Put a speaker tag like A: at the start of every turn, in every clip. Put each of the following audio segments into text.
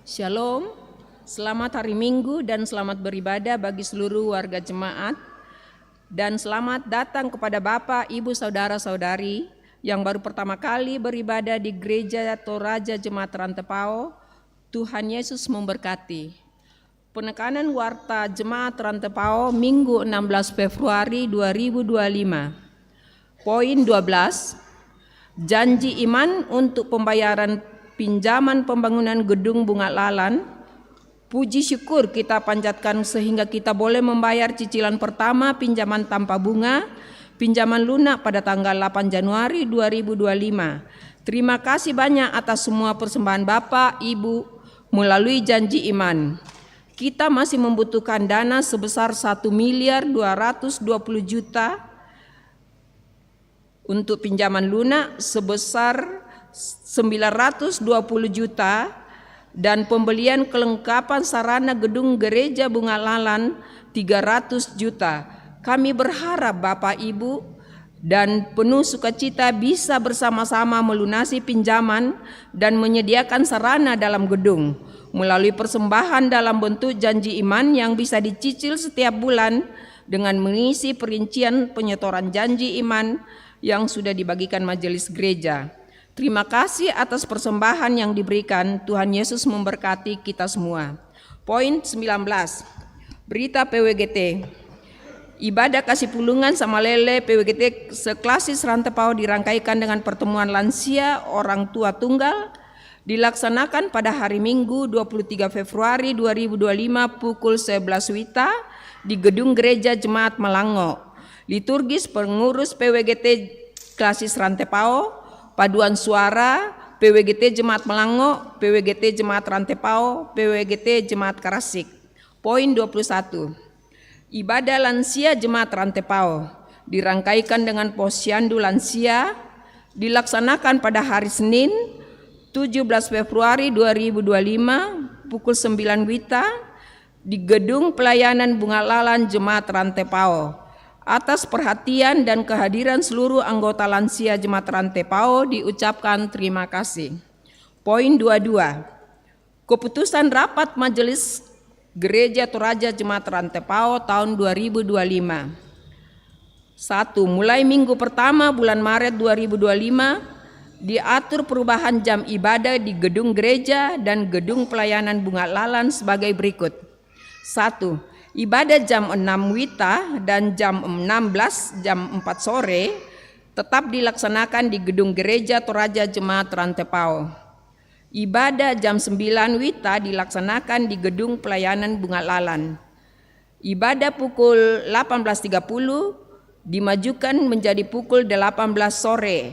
A: Shalom, selamat hari Minggu dan selamat beribadah bagi seluruh warga jemaat. Dan selamat datang kepada Bapak, Ibu, Saudara-saudari yang baru pertama kali beribadah di Gereja Toraja Jemaat Rantepao. Tuhan Yesus memberkati. Penekanan Warta Jemaat Rantepao Minggu 16 Februari 2025. Poin 12, janji iman untuk pembayaran pinjaman pembangunan gedung Bunga Lalan. Puji syukur kita panjatkan sehingga kita boleh membayar cicilan pertama pinjaman tanpa bunga, pinjaman lunak pada tanggal 8 Januari 2025. Terima kasih banyak atas semua persembahan Bapak, Ibu melalui janji iman. Kita masih membutuhkan dana sebesar 1.220.000.000 untuk pinjaman lunak sebesar 920 juta dan pembelian kelengkapan sarana gedung gereja Bunga Lalan 300 juta. Kami berharap Bapak Ibu dan penuh sukacita bisa bersama-sama melunasi pinjaman dan menyediakan sarana dalam gedung melalui persembahan dalam bentuk janji iman yang bisa dicicil setiap bulan dengan mengisi perincian penyetoran janji iman yang sudah dibagikan majelis gereja. Terima kasih atas persembahan yang diberikan. Tuhan Yesus memberkati kita semua. Poin 19, berita PWGT. Ibadah kasih pulungan sama lele PWGT seklasis Rantepao dirangkaikan dengan pertemuan lansia orang tua tunggal dilaksanakan pada hari Minggu 23 Februari 2025 pukul 11 WITA di Gedung Gereja Jemaat Malango. Liturgis pengurus PWGT klasis Rantepao, paduan suara PWGT Jemaat Malango, PWGT Jemaat Rantepao, PWGT Jemaat Karasik. Poin 21. Ibadah lansia Jemaat Rantepao dirangkaikan dengan posyandu lansia dilaksanakan pada hari Senin 17 Februari 2025 pukul 9 WITA di Gedung Pelayanan Bunga Lalan Jemaat Rantepao. Atas perhatian dan kehadiran seluruh anggota lansia Jemaat Rantepao diucapkan terima kasih. Poin 22. Keputusan Rapat Majelis Gereja Toraja Jemaat Rantepao tahun 2025. 1. Mulai minggu pertama bulan Maret 2025 diatur perubahan jam ibadah di gedung gereja dan gedung pelayanan Bunga Lalan sebagai berikut. 1. Ibadah jam 6 WITA dan jam 16 jam 4 sore tetap dilaksanakan di gedung gereja Toraja Jemaat Rantepao. Ibadah jam 9 WITA dilaksanakan di gedung pelayanan Bunga Lalan. Ibadah pukul 18.30 dimajukan menjadi pukul 18 sore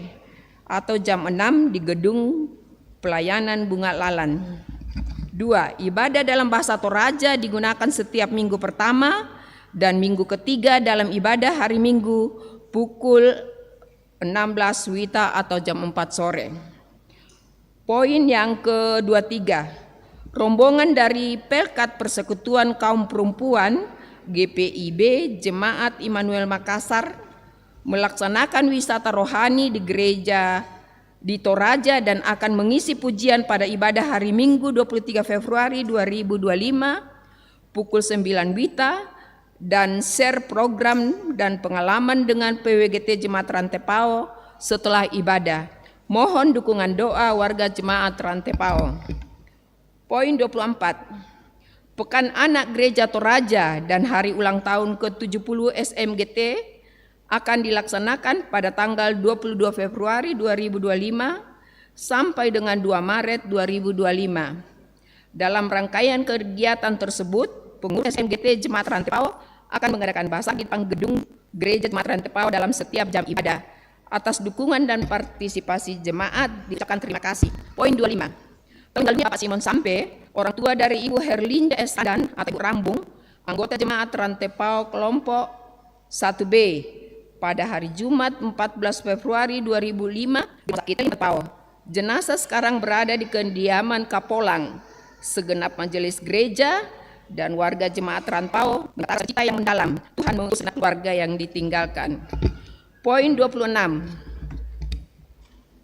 A: atau jam 6 di gedung pelayanan Bunga Lalan. 2. Ibadah dalam bahasa Toraja digunakan setiap minggu pertama dan minggu ketiga dalam ibadah hari Minggu pukul 16 WITA atau jam 4 sore. Poin yang ke-23. Rombongan dari Pelkat Persekutuan Kaum Perempuan GPIB Jemaat Immanuel Makassar melaksanakan wisata rohani di gereja di Toraja dan akan mengisi pujian pada ibadah hari Minggu 23 Februari 2025 pukul 9 WITA dan share program dan pengalaman dengan PWGT Jemaat Rantepao setelah ibadah. Mohon dukungan doa warga Jemaat Rantepao. Poin 24. Pekan Anak Gereja Toraja dan hari ulang tahun ke-70 SMGT akan dilaksanakan pada tanggal 22 Februari 2025 sampai dengan 2 Maret 2025. Dalam rangkaian kegiatan tersebut, pengurus SMGT Jemaat Rantepao akan mengadakan bahasa di depan gedung Gereja Jemaat Rantepao dalam setiap jam ibadah. Atas dukungan dan partisipasi jemaat diucapkan terima kasih. Poin 25. Tanggalnya Bapak Simon Sampe, orang tua dari Ibu Herlinda S. Adan atau Ibu Rambung, anggota Jemaat Rantepao kelompok 1B pada hari Jumat 14 Februari 2005 di Rumah Sakit Rantepao. Jenazah sekarang berada di kediaman Kapolang. Segenap majelis gereja dan warga Jemaat Rantepao menyatakan cita yang mendalam. Tuhan mengurus keluarga yang ditinggalkan. Poin 26.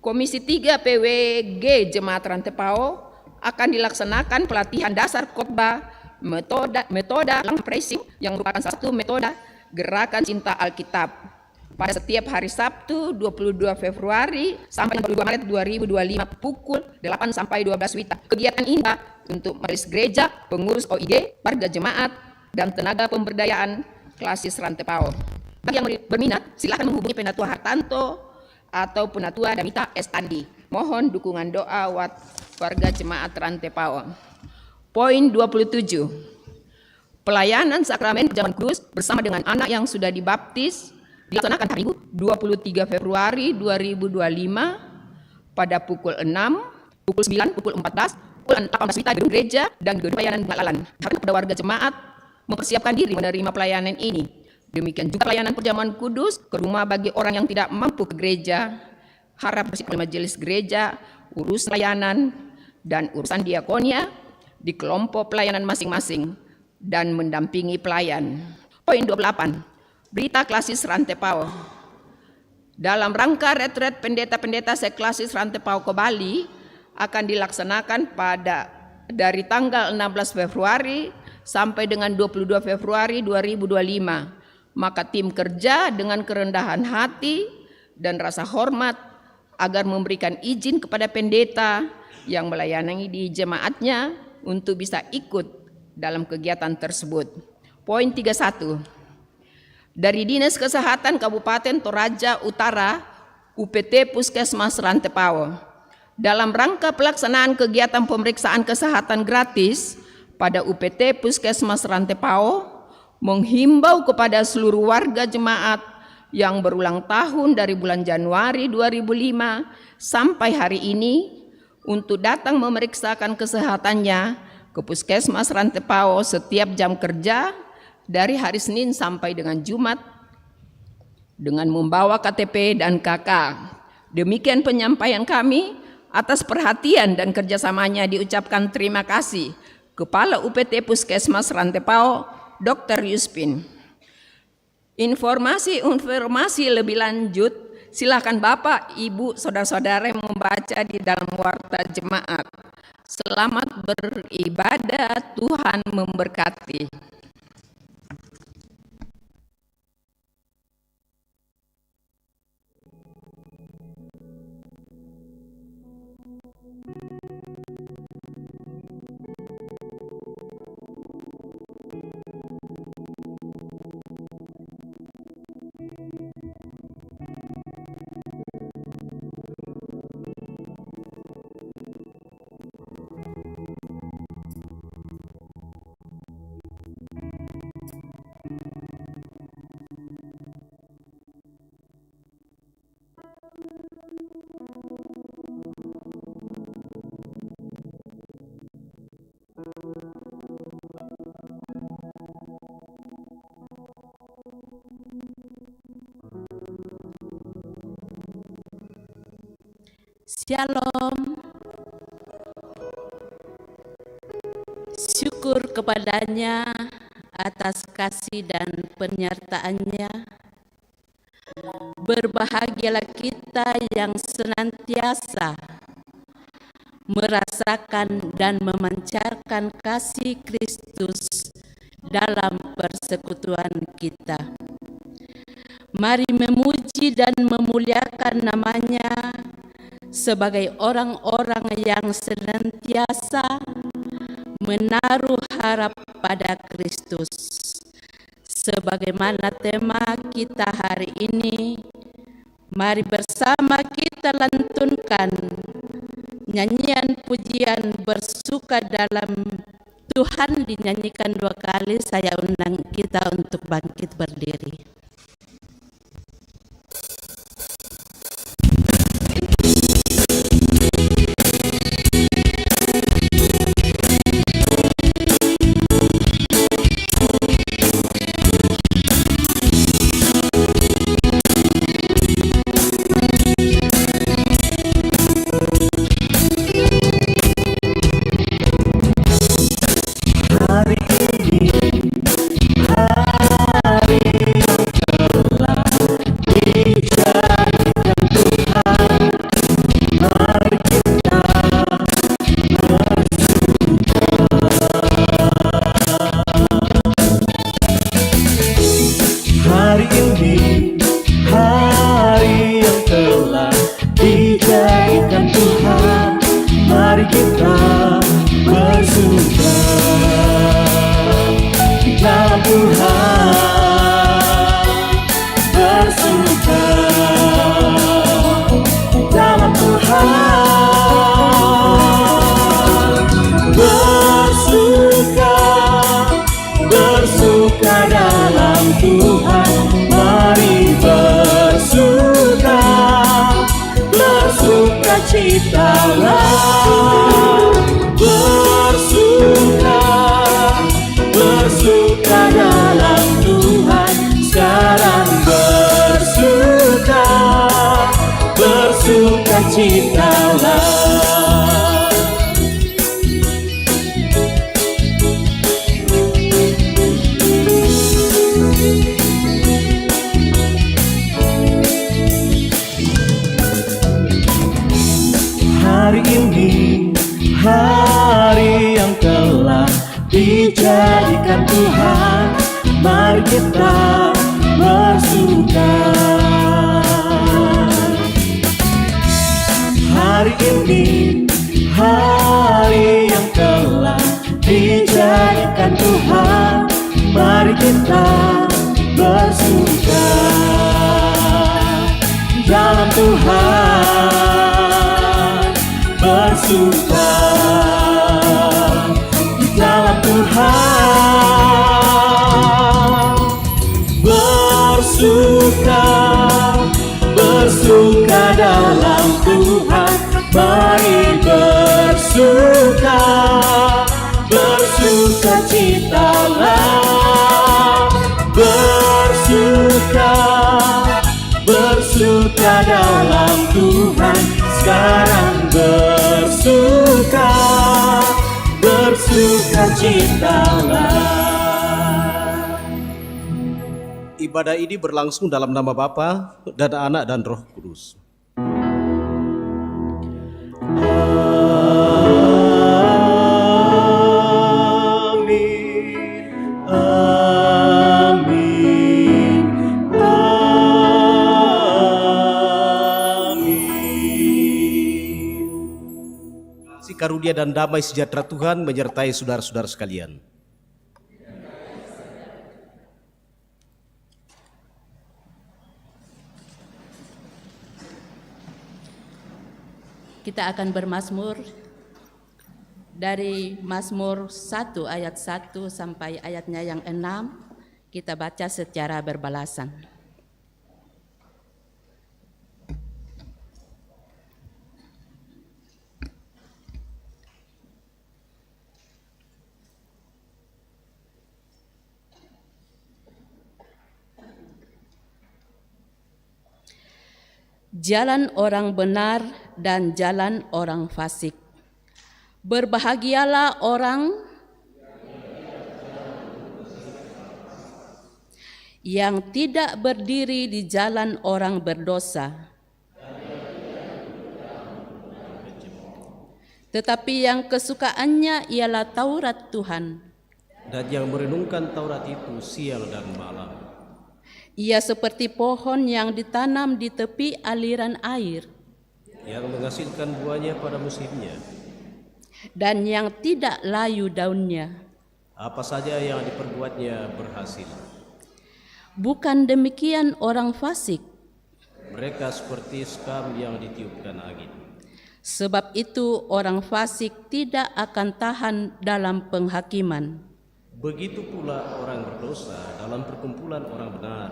A: Komisi 3 PWG Jemaat Rantepao akan dilaksanakan pelatihan dasar khotbah, metode lampressing yang merupakan satu metode gerakan cinta Alkitab pada setiap hari Sabtu 22 Februari sampai 22 Maret 2025 pukul 8 sampai 12 WITA. Kegiatan ini untuk majelis gereja, pengurus OIG, warga jemaat, dan tenaga pemberdayaan klasis Rantepao. Bagi yang berminat, silakan menghubungi Penatua Hartanto atau Penatua Damita Estandi. Mohon dukungan doa warga jemaat Rantepao. Poin 27. Pelayanan sakramen perjamuan kudus bersama dengan anak yang sudah dibaptis dilaksanakan hari Minggu 23 Februari 2025 pada pukul 6, pukul 9, pukul 14, pukul 18 WITA gedung gereja dan gedung pelayanan Bunga Lalan. Harap kepada warga jemaat mempersiapkan diri menerima pelayanan ini. Demikian juga pelayanan perjamuan kudus ke rumah bagi orang yang tidak mampu ke gereja. Harap bersih majelis gereja, urus pelayanan dan urusan diakonia di kelompok pelayanan masing-masing dan mendampingi pelayan. Poin 28. Berita klasis Rantepao. Dalam rangka retret pendeta-pendeta seklasis Rantepao ke Bali akan dilaksanakan dari tanggal 16 Februari sampai dengan 22 Februari 2025. Maka tim kerja dengan kerendahan hati dan rasa hormat agar memberikan izin kepada pendeta yang melayani di jemaatnya untuk bisa ikut dalam kegiatan tersebut. Poin 31. Dari Dinas Kesehatan Kabupaten Toraja Utara, UPT Puskesmas Rantepao, dalam rangka pelaksanaan kegiatan pemeriksaan kesehatan gratis pada UPT Puskesmas Rantepao, menghimbau kepada seluruh warga jemaat yang berulang tahun dari bulan Januari 2005 sampai hari ini untuk datang memeriksakan kesehatannya ke Puskesmas Rantepao setiap jam kerja dari hari Senin sampai dengan Jumat dengan membawa KTP dan KK. Demikian penyampaian kami. Atas perhatian dan kerjasamanya diucapkan terima kasih Kepala UPT Puskesmas Rantepao, Dr. Yuspin. Informasi lebih lanjut, silakan Bapak, Ibu, Saudara-saudara yang membaca di dalam warta jemaat. Selamat beribadah, Tuhan memberkati.
B: Shalom. Syukur kepadanya atas kasih dan penyertaannya. Berbahagialah kita yang senantiasa merasakan dan memancarkan kasih Kristus dalam persekutuan kita. Mari memuji dan memuliakan namanya sebagai orang-orang yang senantiasa menaruh harap pada Kristus. Sebagaimana tema kita hari ini, mari bersama kita lantunkan nyanyian pujian bersuka dalam Tuhan dinyanyikan 2 kali. Saya undang kita untuk bangkit berdiri.
C: Hari ini hari Tuhan bersuka, dalam Tuhan bersuka, bersuka dalam Tuhan. Mari bersuka, bersuka citalah, bersuka, bersuka dalam Tuhan. Sekarang bersuka, bersuka citalah. Hari ini, hari yang telah dijadikan Tuhan, mari kita bersuka. Hari ini, hari yang telah dijadikan Tuhan, mari kita bersuka. Dalam Tuhan bersuka, di dalam Tuhan bersuka, bersuka dalam Tuhan. Mari bersuka, bersuka citalah, bersuka, bersuka dalam Tuhan. Sekarang bersuka, bersuka citalah.
D: Ibadah ini berlangsung dalam nama Bapa dan Anak dan Roh Kudus.
C: Amin, amin, amin.
D: Si karunia dan damai sejahtera Tuhan menyertai saudara-saudara sekalian.
B: Kita akan bermazmur dari Mazmur 1 ayat 1 sampai ayatnya yang 6. Kita baca secara berbalasan. Jalan orang benar dan jalan orang fasik. Berbahagialah orang yang tidak berdiri di jalan orang berdosa, tetapi yang kesukaannya ialah Taurat Tuhan,
D: Dan yang merenungkan Taurat itu siang dan malam.
B: Ia seperti pohon yang ditanam di tepi aliran air,
D: Yang menghasilkan buahnya pada musimnya.
B: dan yang tidak layu daunnya.
D: Apa saja yang diperbuatnya berhasil.
B: Bukan demikian orang fasik.
D: Mereka seperti sekam yang ditiupkan angin.
B: Sebab itu orang fasik tidak akan tahan dalam penghakiman.
D: Begitu pula orang berdosa dalam perkumpulan orang benar.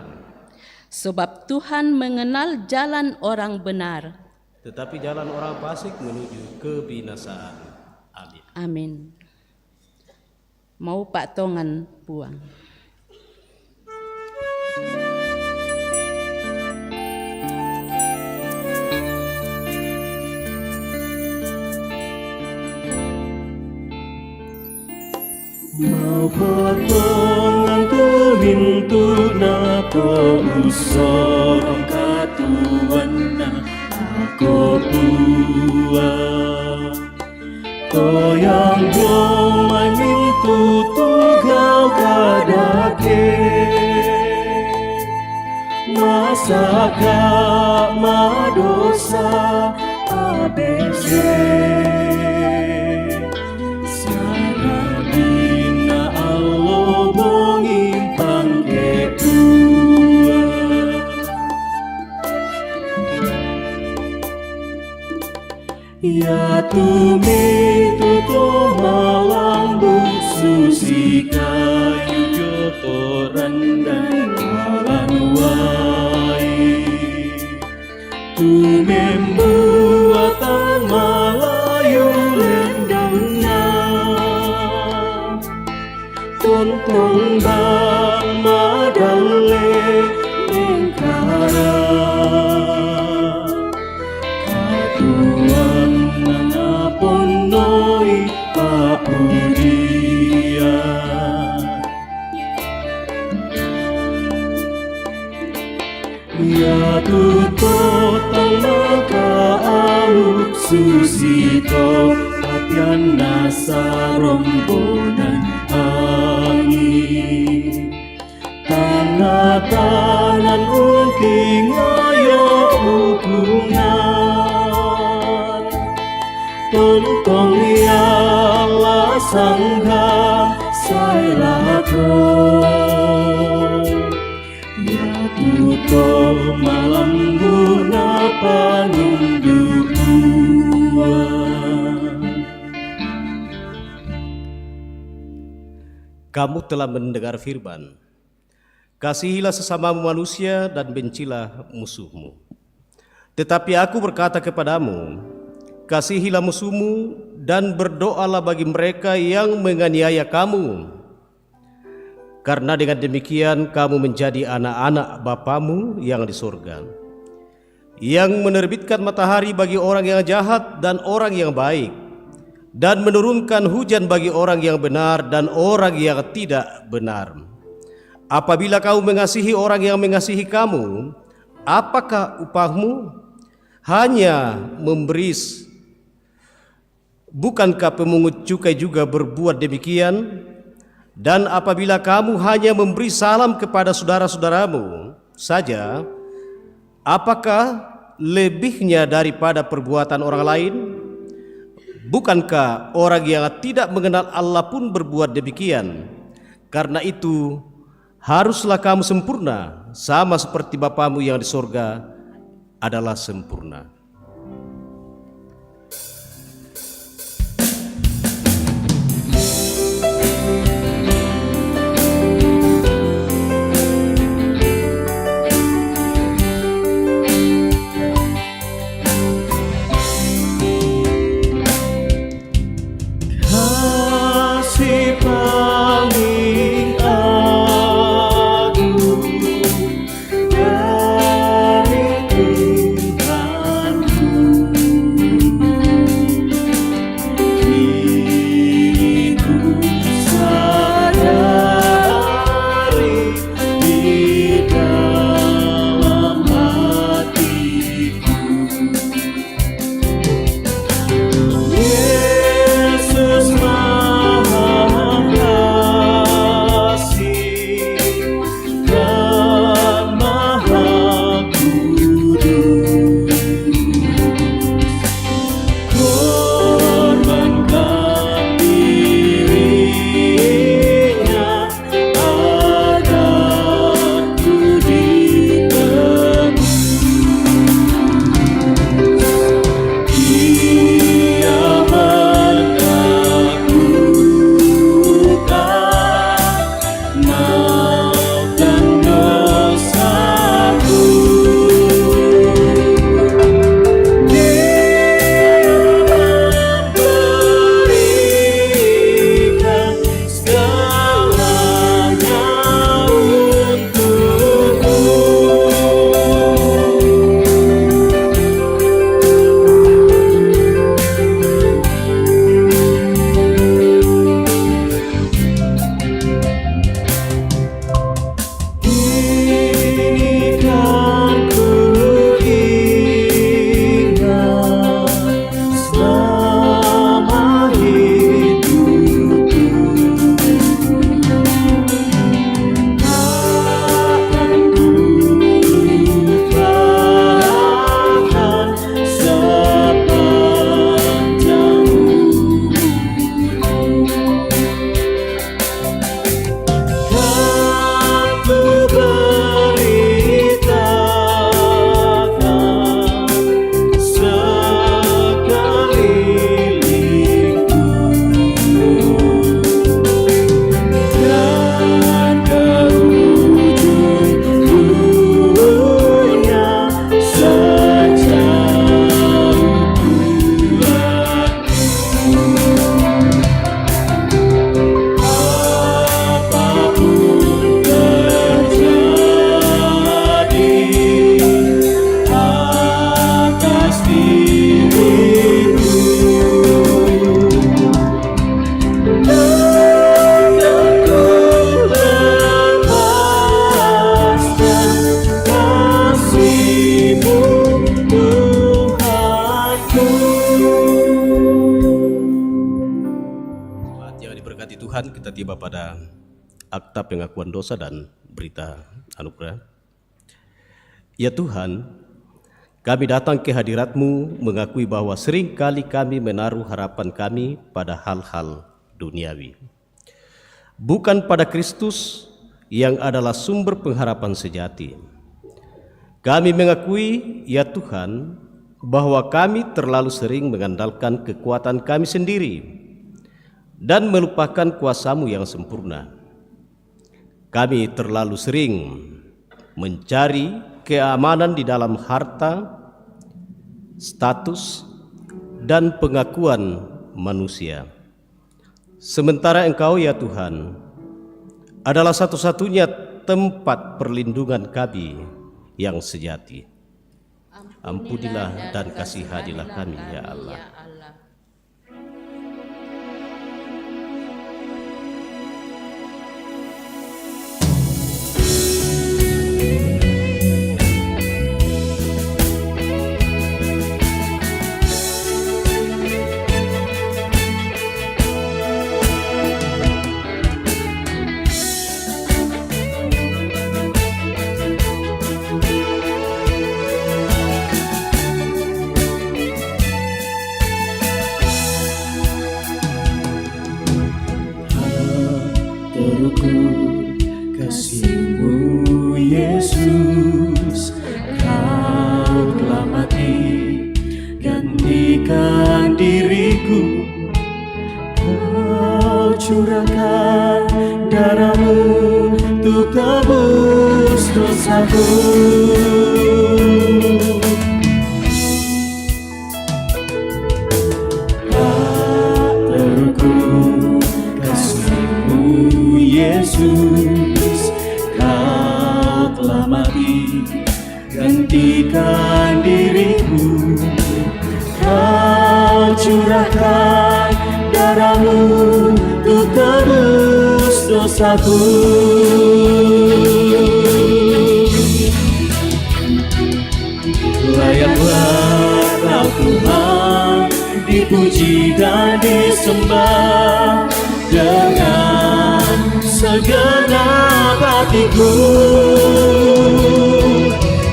B: Sebab Tuhan mengenal jalan orang benar.
D: Tetapi jalan orang fasik menuju kebinasaan. Amin.
B: Amin. Mau Pak Tongan buang.
C: Mau potongan tulintu na ko usong katuan na ako buwan. Koyang buong may mintutugaw kadake. Masaka madosa ABC. Sarabing na alobongin Tumituto malambu susi kayu jotoran dan kalan wai. Tumembuatan Malayu lendangnya, tontong bang madale mengkara. Katuan nangaponoi paudia. Ya tutotang makaaluk susito Patian nasa rombonan angin. Tanah-tanan ungking ayo hubungan. Tontong yala sangga sailako. Ya tuto malam guna panunduan.
D: Kamu telah mendengar firman, kasihilah sesamamu manusia dan bencilah musuhmu. Tetapi aku berkata kepadamu, kasihilah musuhmu dan berdoalah bagi mereka yang menganiaya kamu. Karena dengan demikian kamu menjadi anak-anak Bapamu yang di surga, yang menerbitkan matahari bagi orang yang jahat dan orang yang baik, dan menurunkan hujan bagi orang yang benar dan orang yang tidak benar. Apabila kamu mengasihi orang yang mengasihi kamu, apakah upahmu? Hanya memberi. Bukankah pemungut cukai juga berbuat demikian? Dan apabila kamu hanya memberi salam kepada saudara-saudaramu saja, apakah lebihnya daripada perbuatan orang lain? Bukankah orang yang tidak mengenal Allah pun berbuat demikian? Karena itu, haruslah kamu sempurna, sama seperti Bapamu yang di sorga adalah sempurna.
C: Kasih paling agung dari Tuhan
D: Tuhan, kita tiba pada akta pengakuan dosa dan berita anugerah. Ya Tuhan, kami datang ke hadirat-Mu mengakui bahwa seringkali kami menaruh harapan kami pada hal-hal duniawi, bukan pada Kristus yang adalah sumber pengharapan sejati. Kami mengakui, ya Tuhan, bahwa kami terlalu sering mengandalkan kekuatan kami sendiri dan melupakan kuasa-Mu yang sempurna. Kami terlalu sering mencari keamanan di dalam harta, status, dan pengakuan manusia. Sementara Engkau, ya Tuhan, adalah satu-satunya tempat perlindungan kami yang sejati. Ampunilah dan kasihanilah kami, ya Allah.
C: Terukur kasih-Mu Yesus, Kau telah mati gantikan diriku. Kau curahkan darah-Mu untuk tebus dosaku. Yesus, Kau telah mati gantikan diriku. Kau curahkan darah-Mu untuk tebus dosaku. Layaklah Kau Tuhan, dipuji dan disembah dengan segenap hatiku.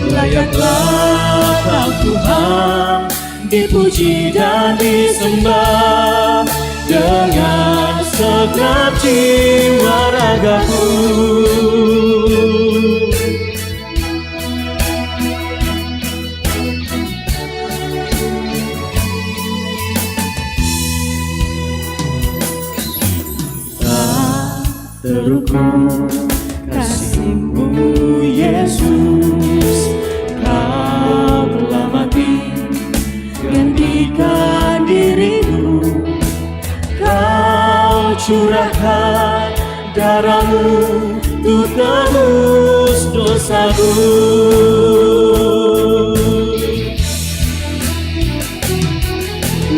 C: Layaklah Kau Tuhan, dipuji dan disembah dengan segenap jiwa ragaku. Terukur kasih-Mu Yesus, Kau telah mati gantikan diriku. Kau curahkan darah-Mu untuk tebus dosaku.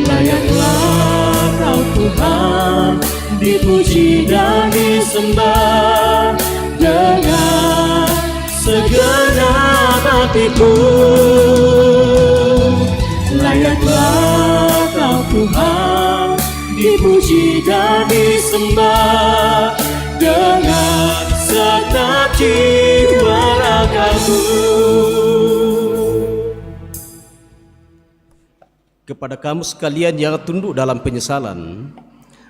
C: Layaklah Kau Tuhan, dipuji dan disembah dengan segenap hatiku. Layaklah Kau Tuhan, dipuji dan disembah dengan segenap jiwa ragaku.
D: Kepada kamu sekalian yang tunduk dalam penyesalan,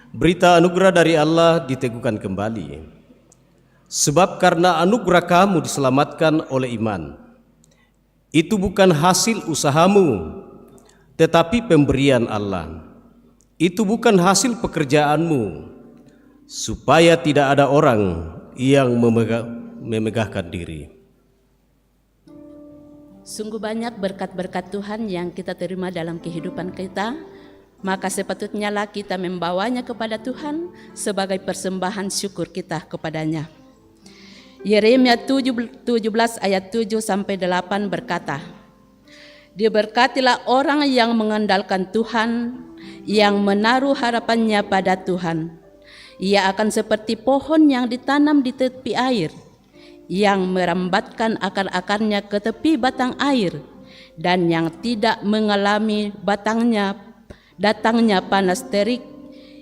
D: berita anugerah dari Allah diteguhkan kembali. Sebab karena anugerah kamu diselamatkan oleh iman. Itu bukan hasil usahamu, tetapi pemberian Allah. Itu bukan hasil pekerjaanmu, supaya tidak ada orang yang memegahkan diri.
B: Sungguh banyak berkat-berkat Tuhan yang kita terima dalam kehidupan kita, maka sepatutnya lah kita membawanya kepada Tuhan sebagai persembahan syukur kita kepadanya. Yeremia 17 ayat 7-8 berkata, "Diberkatilah orang yang mengandalkan Tuhan, yang menaruh harapannya pada Tuhan. Ia akan seperti pohon yang ditanam di tepi air, yang merambatkan akar-akarnya ke tepi batang air, dan yang tidak mengalami datangnya panas terik,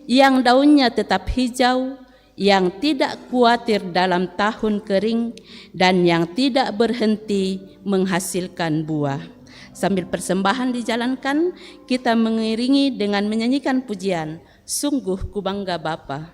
B: yang daunnya tetap hijau, yang tidak khawatir dalam tahun kering, dan yang tidak berhenti menghasilkan buah. Sambil persembahan dijalankan, kita mengiringi dengan menyanyikan pujian, Sungguh ku bangga Bapa.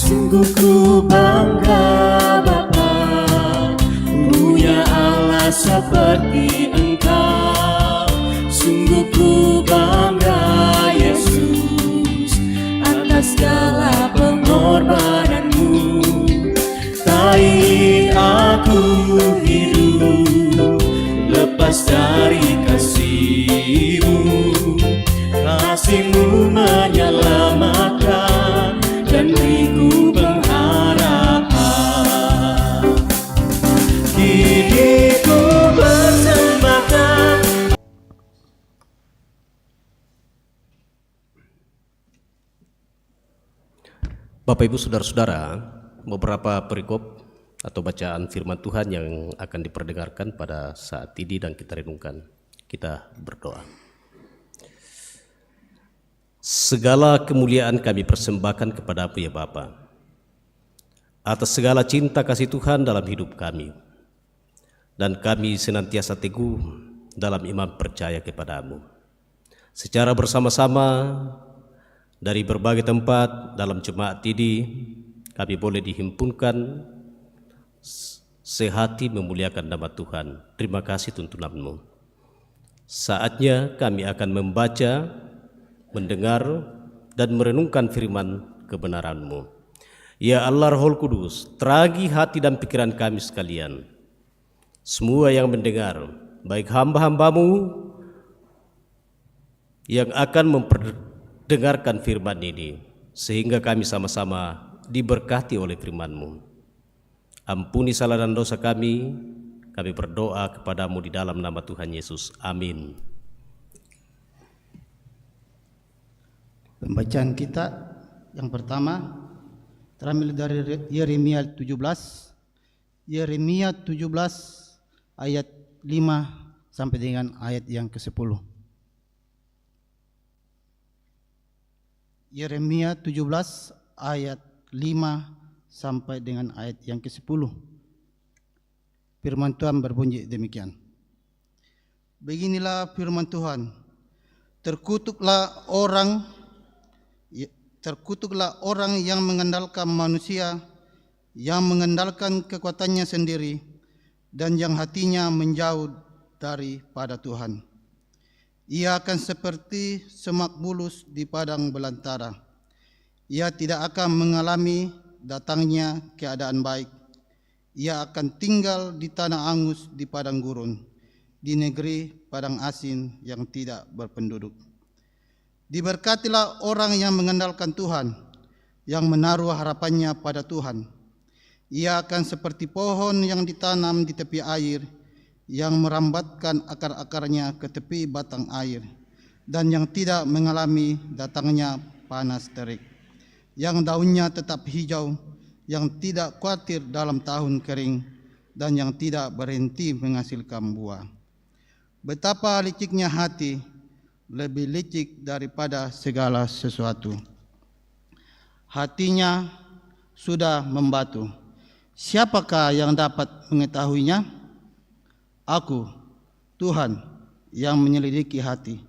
C: Sungguh ku bangga Bapa, punya Allah seperti Engkau. Sungguh ku bangga Yesus, atas segala pengorbananmu. Tak ingin aku hidup lepas dari kasih-Mu. Kasih-Mu menyelamatkan dan beriku pengharapan. Kini ku persembahkan.
D: Bapak Ibu Saudara-saudara, beberapa perikop atau bacaan firman Tuhan yang akan diperdengarkan pada saat ini dan kita renungkan. Kita berdoa. Segala kemuliaan kami persembahkan kepada-Mu ya Bapa, atas segala cinta kasih Tuhan dalam hidup kami, dan kami senantiasa teguh dalam iman percaya kepada-Mu. Secara bersama-sama dari berbagai tempat dalam jemaat ini, kami boleh dihimpunkan sehati memuliakan nama Tuhan. Terima kasih tuntunan-Mu. Saatnya kami akan membaca, mendengar, dan merenungkan firman kebenaran-Mu. Ya Allah Roh Kudus, terangi hati dan pikiran kami sekalian. Semua yang mendengar, baik hamba-hamba-Mu yang akan memperdengarkan firman ini, sehingga kami sama-sama diberkati oleh firman-Mu. Ampuni salah dan dosa kami berdoa kepada-Mu di dalam nama Tuhan Yesus. Amin.
E: Pembacaan kita yang pertama terambil dari Yeremia 17. Yeremia 17 ayat 5 sampai dengan ayat yang ke-10. Yeremia 17 ayat 5 sampai dengan ayat yang ke-10. Firman Tuhan berbunyi demikian. Beginilah firman Tuhan. Terkutuklah orang yang mengandalkan manusia, yang mengandalkan kekuatannya sendiri, dan yang hatinya menjauh daripada Tuhan. Ia akan seperti semak bulus di padang belantara. Ia tidak akan mengalami datangnya keadaan baik. Ia akan tinggal di tanah angus di padang gurun, di negeri padang asin yang tidak berpenduduk. Diberkatilah orang yang mengandalkan Tuhan, yang menaruh harapannya pada Tuhan. Ia akan seperti pohon yang ditanam di tepi air, yang merambatkan akar-akarnya ke tepi batang air, dan yang tidak mengalami datangnya panas terik, yang daunnya tetap hijau, yang tidak khawatir dalam tahun kering, dan yang tidak berhenti menghasilkan buah. Betapa liciknya hati, lebih licik daripada segala sesuatu. Hatinya sudah membatu. Siapakah yang dapat mengetahuinya? Aku, Tuhan, yang menyelidiki hati,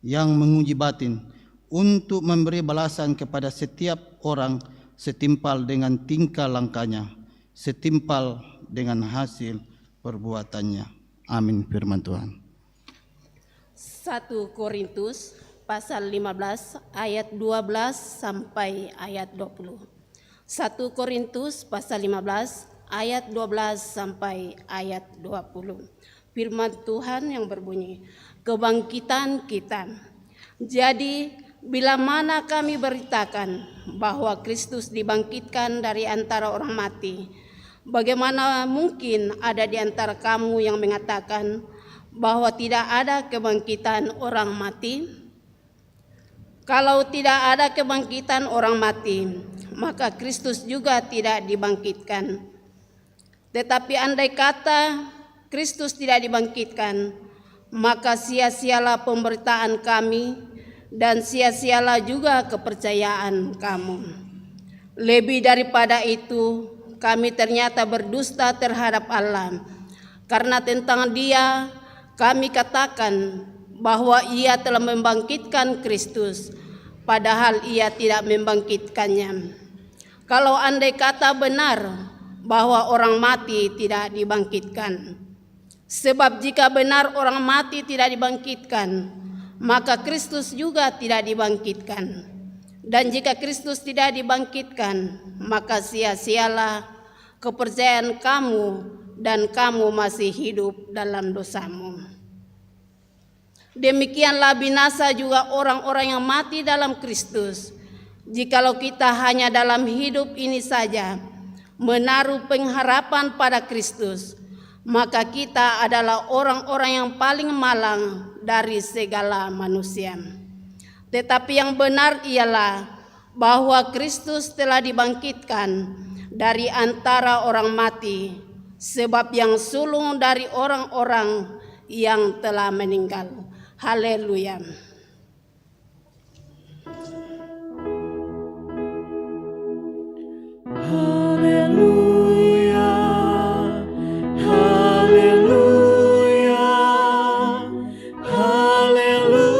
E: yang menguji batin, untuk memberi balasan kepada setiap orang setimpal dengan tingkah langkahnya, setimpal dengan hasil perbuatannya. Amin. Firman Tuhan.
B: 1 Korintus pasal 15 ayat 12 sampai ayat 20. 1 Korintus pasal 15 ayat 12 sampai ayat 20. Firman Tuhan yang berbunyi, kebangkitan kita. Jadi bila mana kami beritakan bahwa Kristus dibangkitkan dari antara orang mati, bagaimana mungkin ada di antara kamu yang mengatakan bahwa tidak ada kebangkitan orang mati?
F: Kalau tidak ada kebangkitan orang mati, maka Kristus juga tidak dibangkitkan. Tetapi andai kata Kristus tidak dibangkitkan, maka sia-sialah pemberitaan kami dan sia-sialah juga kepercayaan kamu. Lebih daripada itu, kami ternyata berdusta terhadap Allah, karena tentang Dia kami katakan bahwa Ia telah membangkitkan Kristus, padahal Ia tidak membangkitkannya. Kalau andai kata benar bahwa orang mati tidak dibangkitkan, sebab jika benar orang mati tidak dibangkitkan, maka Kristus juga tidak dibangkitkan. Dan jika Kristus tidak dibangkitkan, maka sia-sialah kepercayaan kamu dan kamu masih hidup dalam dosamu. Demikianlah binasa juga orang-orang yang mati dalam Kristus. Jikalau kita hanya dalam hidup ini saja menaruh pengharapan pada Kristus, maka kita adalah orang-orang yang paling malang dari segala manusia. Tetapi yang benar ialah bahwa Kristus telah dibangkitkan dari antara orang mati, sebab yang sulung dari orang-orang yang telah meninggal. Haleluya.
C: Haleluya, haleluya, haleluya.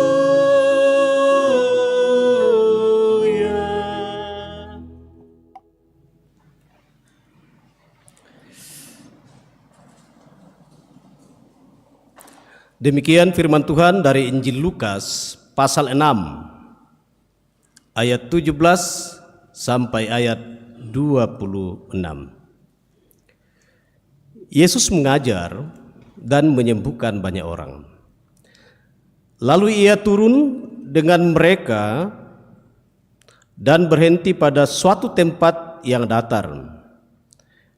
D: Demikian firman Tuhan dari Injil Lukas pasal 6 ayat 17 sampai ayat 26. Yesus mengajar dan menyembuhkan banyak orang. Lalu ia turun dengan mereka dan berhenti pada suatu tempat yang datar.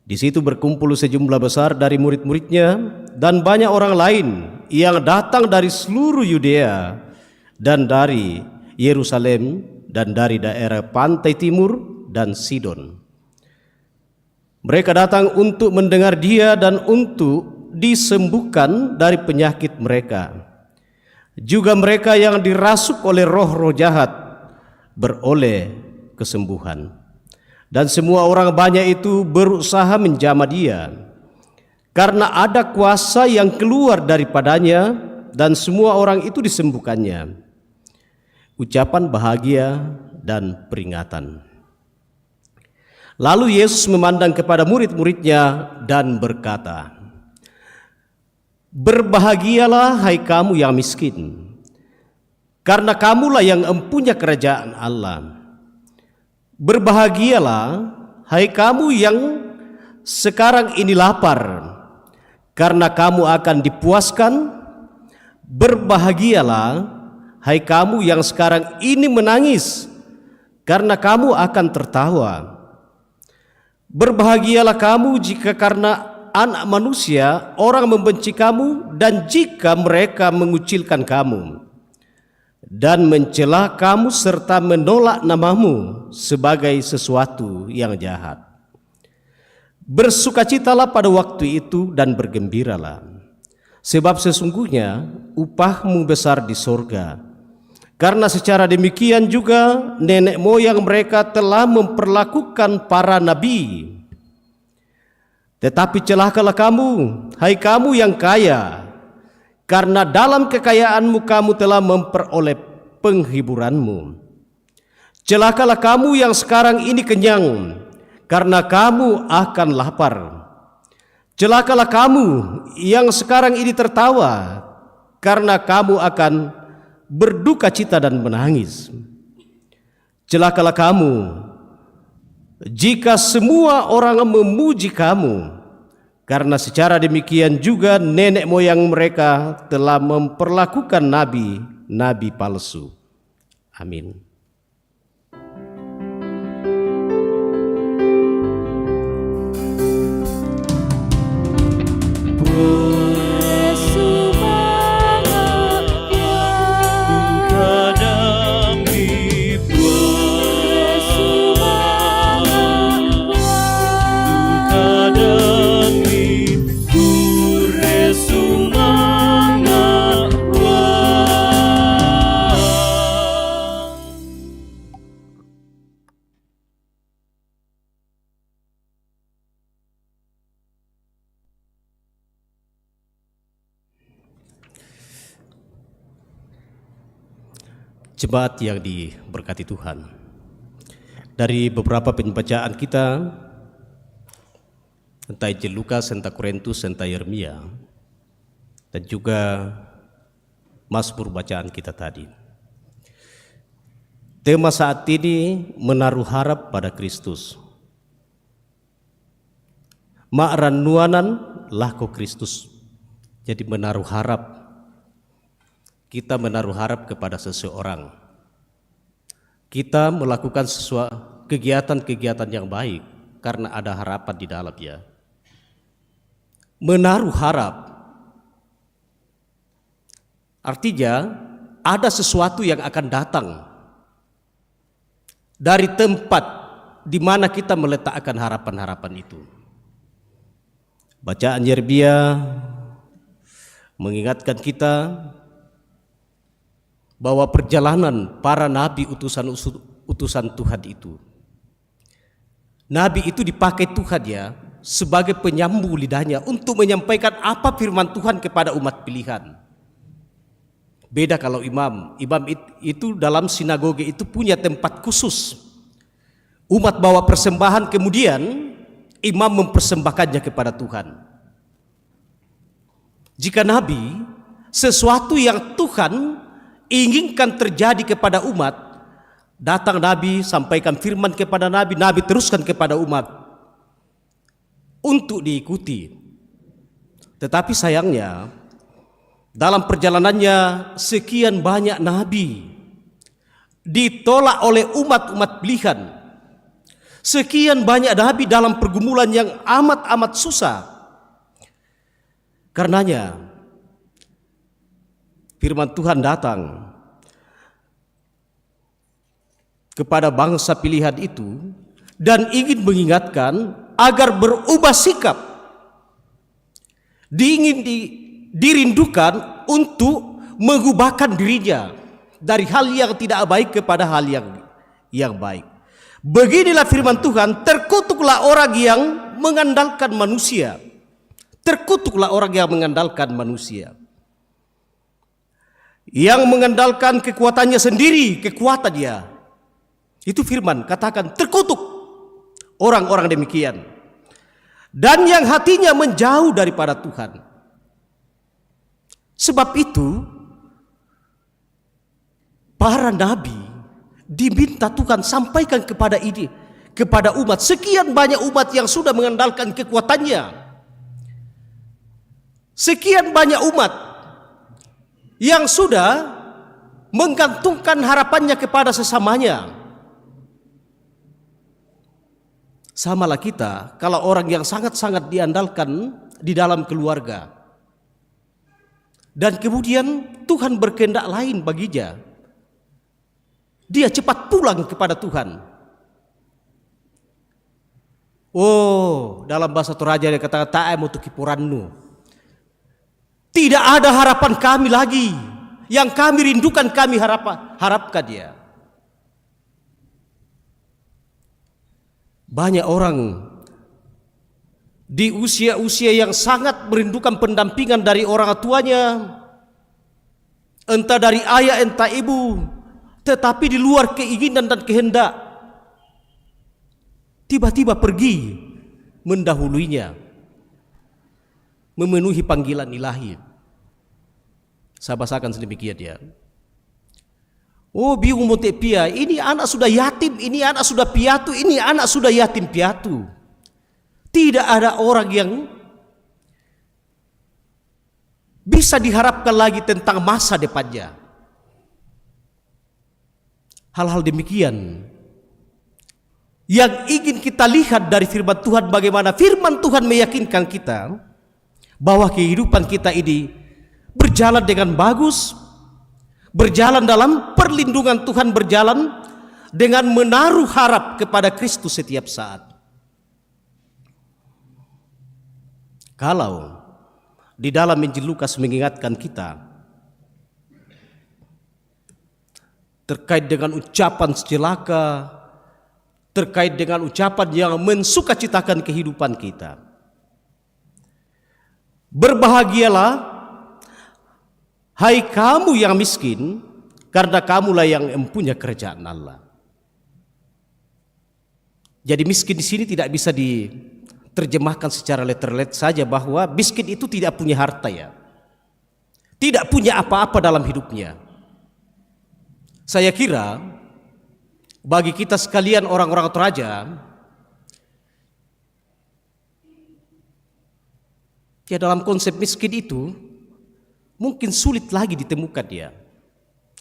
D: Di situ berkumpul sejumlah besar dari murid-muridnya dan banyak orang lain yang datang dari seluruh Yudea dan dari Yerusalem dan dari daerah pantai timur dan Sidon. Mereka datang untuk mendengar Dia dan untuk disembuhkan dari penyakit mereka. Juga mereka yang dirasuk oleh roh-roh jahat beroleh kesembuhan. Dan semua orang banyak itu berusaha menjamah Dia, karena ada kuasa yang keluar daripadanya dan semua orang itu disembuhkannya. Ucapan bahagia dan peringatan. Lalu Yesus memandang kepada murid-muridnya dan berkata, "Berbahagialah hai kamu yang miskin, karena kamulah yang empunya kerajaan Allah. Berbahagialah hai kamu yang sekarang ini lapar, karena kamu akan dipuaskan. Berbahagialah hai kamu yang sekarang ini menangis, karena kamu akan tertawa. Berbahagialah kamu jika karena Anak Manusia orang membenci kamu dan jika mereka mengucilkan kamu dan mencela kamu serta menolak namamu sebagai sesuatu yang jahat. Bersukacitalah pada waktu itu dan bergembiralah, sebab sesungguhnya upahmu besar di sorga. Karena secara demikian juga nenek moyang mereka telah memperlakukan para nabi. Tetapi celakalah kamu, hai kamu yang kaya, karena dalam kekayaanmu kamu telah memperoleh penghiburanmu. Celakalah kamu yang sekarang ini kenyang, karena kamu akan lapar. Celakalah kamu yang sekarang ini tertawa, karena kamu akan berduka cita dan menangis. Celakalah kamu jika semua orang memuji kamu, karena secara demikian juga nenek moyang mereka telah memperlakukan nabi-nabi palsu. Amin.
C: Kadang
D: Jemaat yang diberkati Tuhan, dari beberapa pembacaan kita tentang Injil Lukas, tentang Korintus, tentang Yeremia, dan juga Mazmur bacaan kita tadi, tema saat ini menaruh harap pada Kristus. Ma'ran nuanan lahko Kristus. Jadi menaruh harap. Kita menaruh harap kepada seseorang. Kita melakukan sesuatu kegiatan-kegiatan yang baik karena ada harapan di dalamnya. Menaruh harap artinya ada sesuatu yang akan datang dari tempat di mana kita meletakkan harapan-harapan itu. Bacaan Yeremia mengingatkan kita bahwa perjalanan para nabi utusan Tuhan itu, nabi itu dipakai Tuhan ya sebagai penyambung lidahnya untuk menyampaikan apa firman Tuhan kepada umat pilihan. Beda kalau imam itu dalam sinagoge itu punya tempat khusus. Umat bawa persembahan, kemudian imam mempersembahkannya kepada Tuhan. Jika nabi, sesuatu yang Tuhan inginkan terjadi kepada umat, datang nabi, sampaikan firman kepada nabi, nabi teruskan kepada umat untuk diikuti. Tetapi sayangnya dalam perjalanannya sekian banyak nabi ditolak oleh umat-umat pilihan. Sekian banyak nabi dalam pergumulan yang amat-amat susah. Karenanya firman Tuhan datang kepada bangsa pilihan itu dan ingin mengingatkan agar berubah sikap. Dirindukan untuk mengubahkan dirinya dari hal yang tidak baik kepada hal yang baik. Beginilah firman Tuhan, terkutuklah orang yang mengandalkan manusia. Terkutuklah orang yang mengandalkan manusia. Yang mengandalkan kekuatannya sendiri, kekuatan dia. Itu firman, katakan terkutuk orang-orang demikian. Dan yang hatinya menjauh daripada Tuhan. Sebab itu para nabi diminta Tuhan sampaikan kepada umat. Sekian banyak umat yang sudah mengandalkan kekuatannya. Sekian banyak umat yang sudah menggantungkan harapannya kepada sesamanya. Samalah kita kalau orang yang sangat-sangat diandalkan di dalam keluarga. Dan kemudian Tuhan berkehendak lain baginya. Dia cepat pulang kepada Tuhan. Oh, dalam bahasa Toraja dia katakan ta'am untuk kipurannu. Tidak ada harapan kami lagi. Yang kami rindukan, kami harapkan dia. Banyak orang di usia-usia yang sangat merindukan pendampingan dari orang tuanya, entah dari ayah, entah ibu, tetapi di luar keinginan dan kehendak, tiba-tiba pergi mendahuluinya, memenuhi panggilan ilahi. Saya bahasakan sedemikian ya. Oh, bingung motek pia, ini anak sudah yatim, ini anak sudah piatu, ini anak sudah yatim piatu. Tidak ada orang yang bisa diharapkan lagi tentang masa depannya. Hal-hal demikian yang ingin kita lihat dari firman Tuhan, bagaimana firman Tuhan meyakinkan kita bahwa kehidupan kita ini berjalan dengan bagus, berjalan dalam perlindungan Tuhan, berjalan dengan menaruh harap kepada Kristus setiap saat. Kalau di dalam Injil Lukas mengingatkan kita terkait dengan ucapan celaka, terkait dengan ucapan yang mensukacitakan kehidupan kita. Berbahagialah hai kamu yang miskin, karena kamulah yang mempunyai kerajaan Allah. Jadi miskin di sini tidak bisa diterjemahkan secara letterlet saja bahwa miskin itu tidak punya harta ya. Tidak punya apa-apa dalam hidupnya. Saya kira bagi kita sekalian orang-orang Toraja, ya dalam konsep miskin itu mungkin sulit lagi ditemukan ya.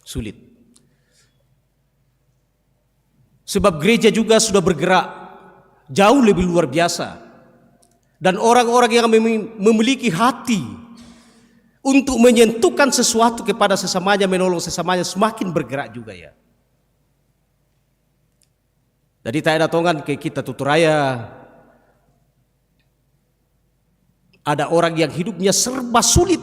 D: Sulit. Sebab gereja juga sudah bergerak jauh lebih luar biasa. Dan orang-orang yang memiliki hati untuk menyentuhkan sesuatu kepada sesamanya, menolong sesamanya, semakin bergerak juga ya. Jadi tak ada tongan ke kita tuturaya. Ada orang yang hidupnya serba sulit.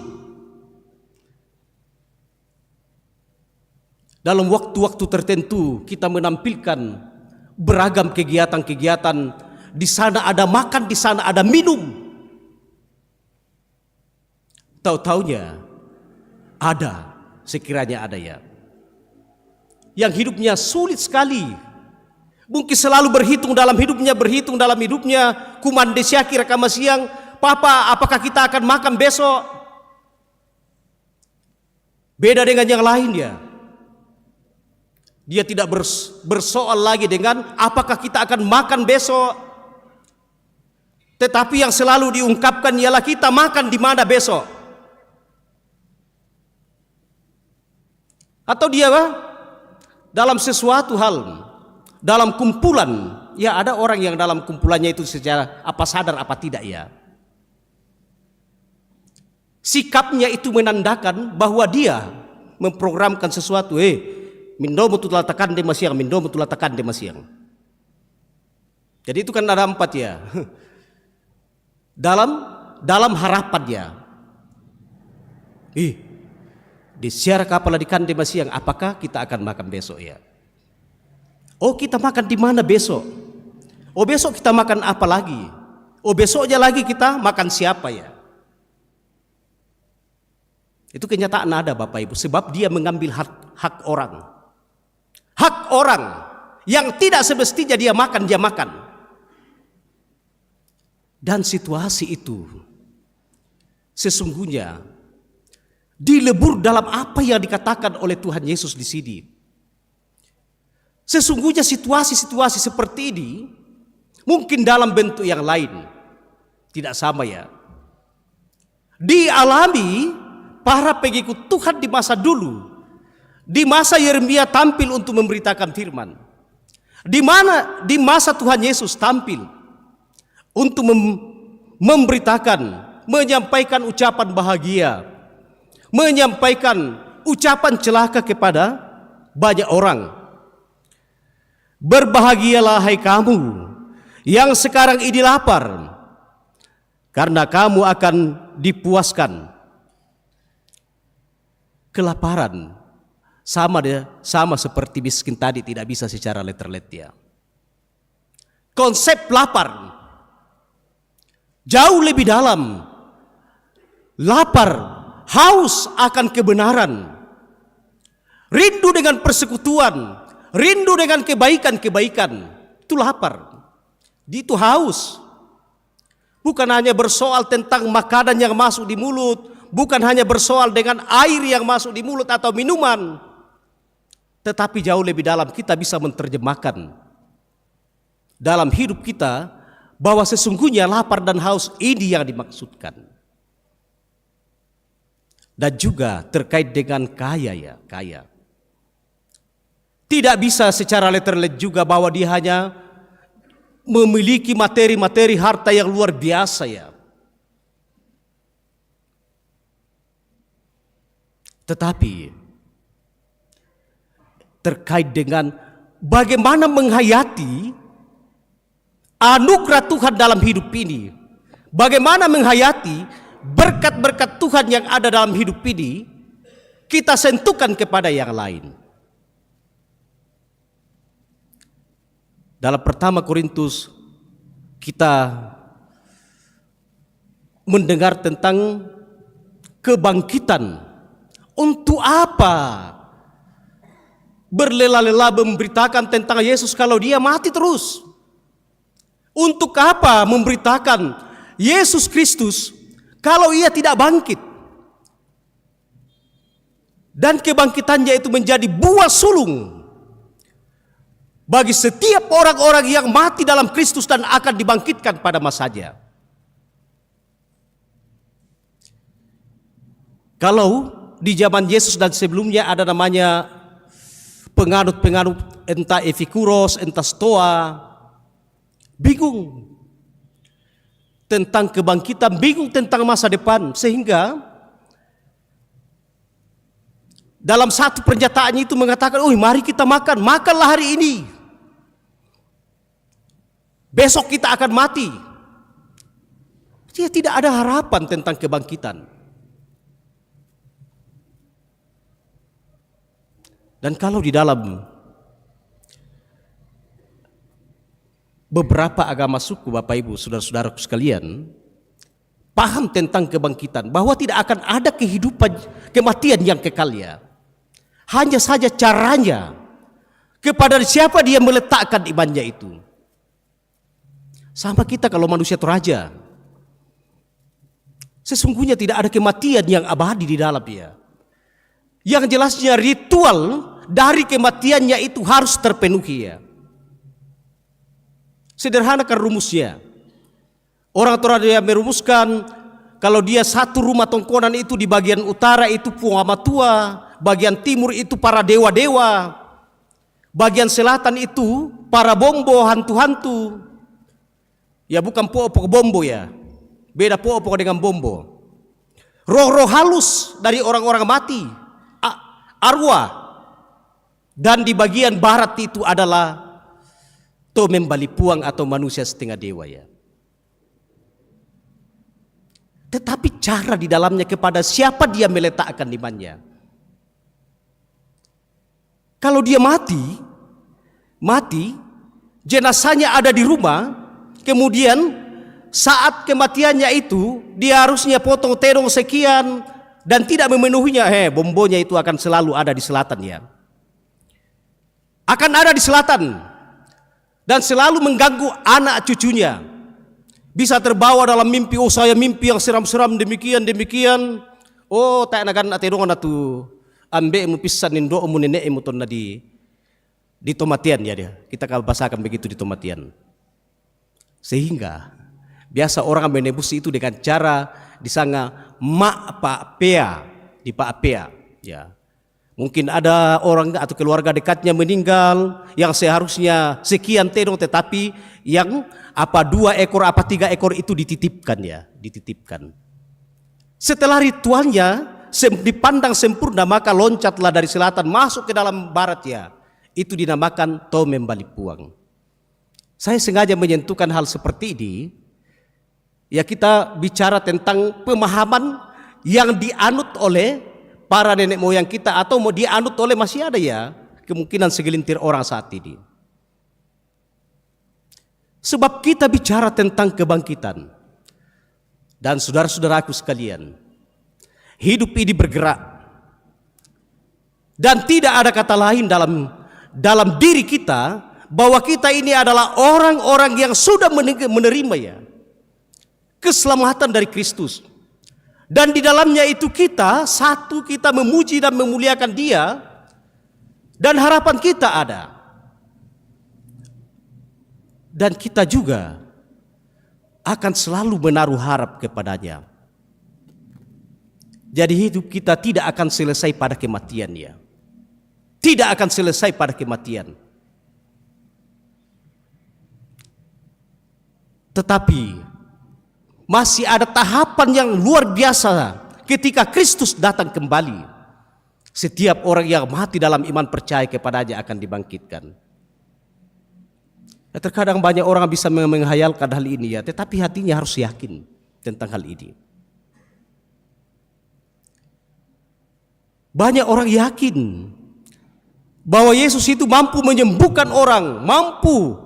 D: Dalam waktu-waktu tertentu kita menampilkan beragam kegiatan-kegiatan. Di sana ada makan, di sana ada minum. Tahu-taunya ada, sekiranya ada ya, yang hidupnya sulit sekali. Mungkin selalu berhitung dalam hidupnya, kumande syakir kama siang, papa apakah kita akan makan besok? Beda dengan yang lain ya. Dia tidak bersoal lagi dengan apakah kita akan makan besok. Tetapi yang selalu diungkapkan ialah kita makan di mana besok. Atau dia dalam sesuatu hal, dalam kumpulan, ya ada orang yang dalam kumpulannya itu secara apa sadar apa tidak ya. Sikapnya itu menandakan bahwa dia memprogramkan sesuatu, mindomo tulatakan de masiang, mindomo tulatakan de masiang. Jadi itu kan ada 4 ya. Dalam harapan dia. Disiar kapal di kande masiang, apakah kita akan makan besok ya? Oh kita makan di mana besok? Oh besok kita makan apa lagi? Oh besoknya lagi kita makan siapa ya? Itu kenyataan ada Bapak Ibu, sebab dia mengambil hak orang. Hak orang yang tidak semestinya dia makan. Dan situasi itu sesungguhnya dilebur dalam apa yang dikatakan oleh Tuhan Yesus di sini. Sesungguhnya situasi-situasi seperti ini mungkin dalam bentuk yang lain tidak sama ya. Dialami para pengikut Tuhan di masa dulu. Di masa Yeremia tampil untuk memberitakan firman. Di masa Tuhan Yesus tampil untuk memberitakan, menyampaikan ucapan bahagia, menyampaikan ucapan celaka kepada banyak orang. Berbahagialah hai kamu yang sekarang ini lapar, karena kamu akan dipuaskan. Kelaparan sama seperti miskin tadi, tidak bisa secara letterlet ya. Konsep lapar jauh lebih dalam. Lapar, haus akan kebenaran, rindu dengan persekutuan, rindu dengan kebaikan-kebaikan. Itu lapar, itu haus. Bukan hanya bersoal tentang makanan yang masuk di mulut, bukan hanya bersoal dengan air yang masuk di mulut atau minuman, tetapi jauh lebih dalam kita bisa menerjemahkan dalam hidup kita bahwa sesungguhnya lapar dan haus ini yang dimaksudkan. Dan juga terkait dengan kaya ya, kaya. Tidak bisa secara letterlet juga bahwa dia hanya memiliki materi-materi harta yang luar biasa ya. Tetapi terkait dengan bagaimana menghayati anugerah Tuhan dalam hidup ini, bagaimana menghayati berkat-berkat Tuhan yang ada dalam hidup ini, kita sentuhkan kepada yang lain. Dalam pertama Korintus kita mendengar tentang kebangkitan. Untuk apa berlela-lela memberitakan tentang Yesus kalau dia mati terus? Untuk apa memberitakan Yesus Kristus kalau ia tidak bangkit? Dan kebangkitannya itu menjadi buah sulung bagi setiap orang-orang yang mati dalam Kristus dan akan dibangkitkan pada masanya. Kalau di zaman Yesus dan sebelumnya ada namanya penganut-penganut entah Epikuros, entah Stoa, bingung tentang kebangkitan, bingung tentang masa depan, sehingga dalam satu pernyataannya itu mengatakan, "Oh, mari kita makan, makanlah hari ini. Besok kita akan mati." Dia tidak ada harapan tentang kebangkitan. Dan kalau di dalam beberapa agama suku, Bapak Ibu, saudara-saudaraku sekalian, paham tentang kebangkitan, bahwa tidak akan ada kehidupan, kematian yang kekal ya. Hanya saja caranya, kepada siapa dia meletakkan imannya itu. Sama kita kalau manusia toraja, sesungguhnya tidak ada kematian yang abadi di dalamnya. Yang jelasnya ritual dari kematiannya itu harus terpenuhi ya. Sederhanakan rumusnya. Orang toraja yang merumuskan, kalau dia satu rumah tongkonan itu di bagian utara itu Puamatua, bagian timur itu para dewa-dewa, bagian selatan itu para bombo, hantu-hantu. Ya bukan po-po bombo ya, beda po-po dengan bombo. Roh-roh halus dari orang-orang mati, arwah. Dan di bagian barat itu adalah Tomem Balipuang atau manusia setengah dewa ya. Tetapi cara di dalamnya kepada siapa dia meletakkan imannya. Kalau dia mati, jenazahnya ada di rumah, kemudian saat kematiannya itu dia harusnya potong terong sekian dan tidak memenuhinya, bombonya itu akan selalu ada di selatan ya. Akan ada di selatan dan selalu mengganggu anak cucunya. Bisa terbawa dalam mimpi, oh saya mimpi yang seram-seram demikian. Oh tak nagan aterongan atu ambe mupisan nindo mu nenek mu tonna di tomatian ya dia. Kita kalau bahasakan begitu di tomatian. Sehingga biasa orang menebus itu dengan cara disanga mak pak pea, di pak pea ya. Mungkin ada orang atau keluarga dekatnya meninggal yang seharusnya sekian terong, tetapi yang apa 2 ekor apa 3 ekor itu dititipkan ya, dititipkan. Setelah ritualnya dipandang sempurna, maka loncatlah dari selatan masuk ke dalam barat ya. Itu dinamakan Tomem Balipuang. Saya sengaja menyentuhkan hal seperti ini. Ya kita bicara tentang pemahaman yang dianut oleh para nenek moyang kita atau mau dianut oleh masih ada ya kemungkinan segelintir orang saat ini. Sebab kita bicara tentang kebangkitan. Dan saudara-saudaraku sekalian, hidup ini bergerak. Dan tidak ada kata lain dalam diri kita bahwa kita ini adalah orang-orang yang sudah menerima ya keselamatan dari Kristus. Dan di dalamnya itu kita memuji dan memuliakan Dia, dan harapan kita ada. Dan kita juga akan selalu menaruh harap kepadanya. Jadi hidup kita tidak akan selesai pada kematian ya. Tidak akan selesai pada kematian. Tetapi masih ada tahapan yang luar biasa ketika Kristus datang kembali. Setiap orang yang mati dalam iman percaya kepadanya akan dibangkitkan. Ya, terkadang banyak orang bisa menghayalkan hal ini ya, tetapi hatinya harus yakin tentang hal ini. Banyak orang yakin bahwa Yesus itu mampu menyembuhkan orang, mampu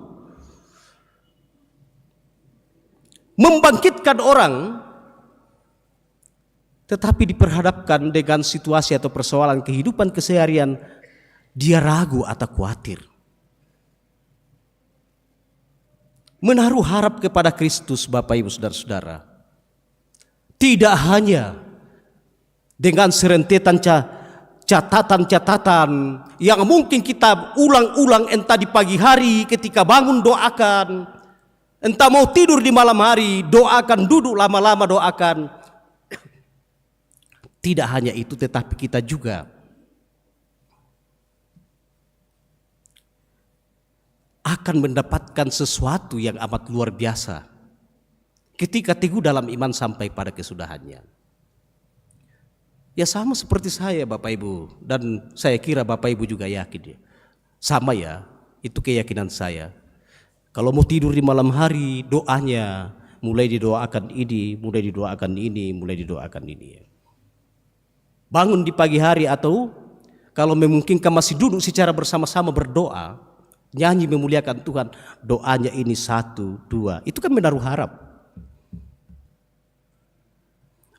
D: membangkitkan orang, tetapi diperhadapkan dengan situasi atau persoalan kehidupan keseharian, dia ragu atau khawatir. Menaruh harap kepada Kristus, Bapak Ibu Saudara-saudara, tidak hanya dengan serentetan catatan-catatan yang mungkin kita ulang-ulang, entah di pagi hari ketika bangun doakan, entah mau tidur di malam hari doakan, duduk lama-lama doakan. Tidak hanya itu, tetapi kita juga akan mendapatkan sesuatu yang amat luar biasa ketika teguh dalam iman sampai pada kesudahannya. Ya sama seperti saya, Bapak Ibu, dan saya kira Bapak Ibu juga yakin ya. Sama ya, itu keyakinan saya. Kalau mau tidur di malam hari, doanya mulai didoakan ini, mulai didoakan ini, mulai didoakan ini ya. Bangun di pagi hari atau kalau memungkinkan masih duduk secara bersama-sama berdoa, nyanyi memuliakan Tuhan, doanya ini 1, 2, itu kan menaruh harap.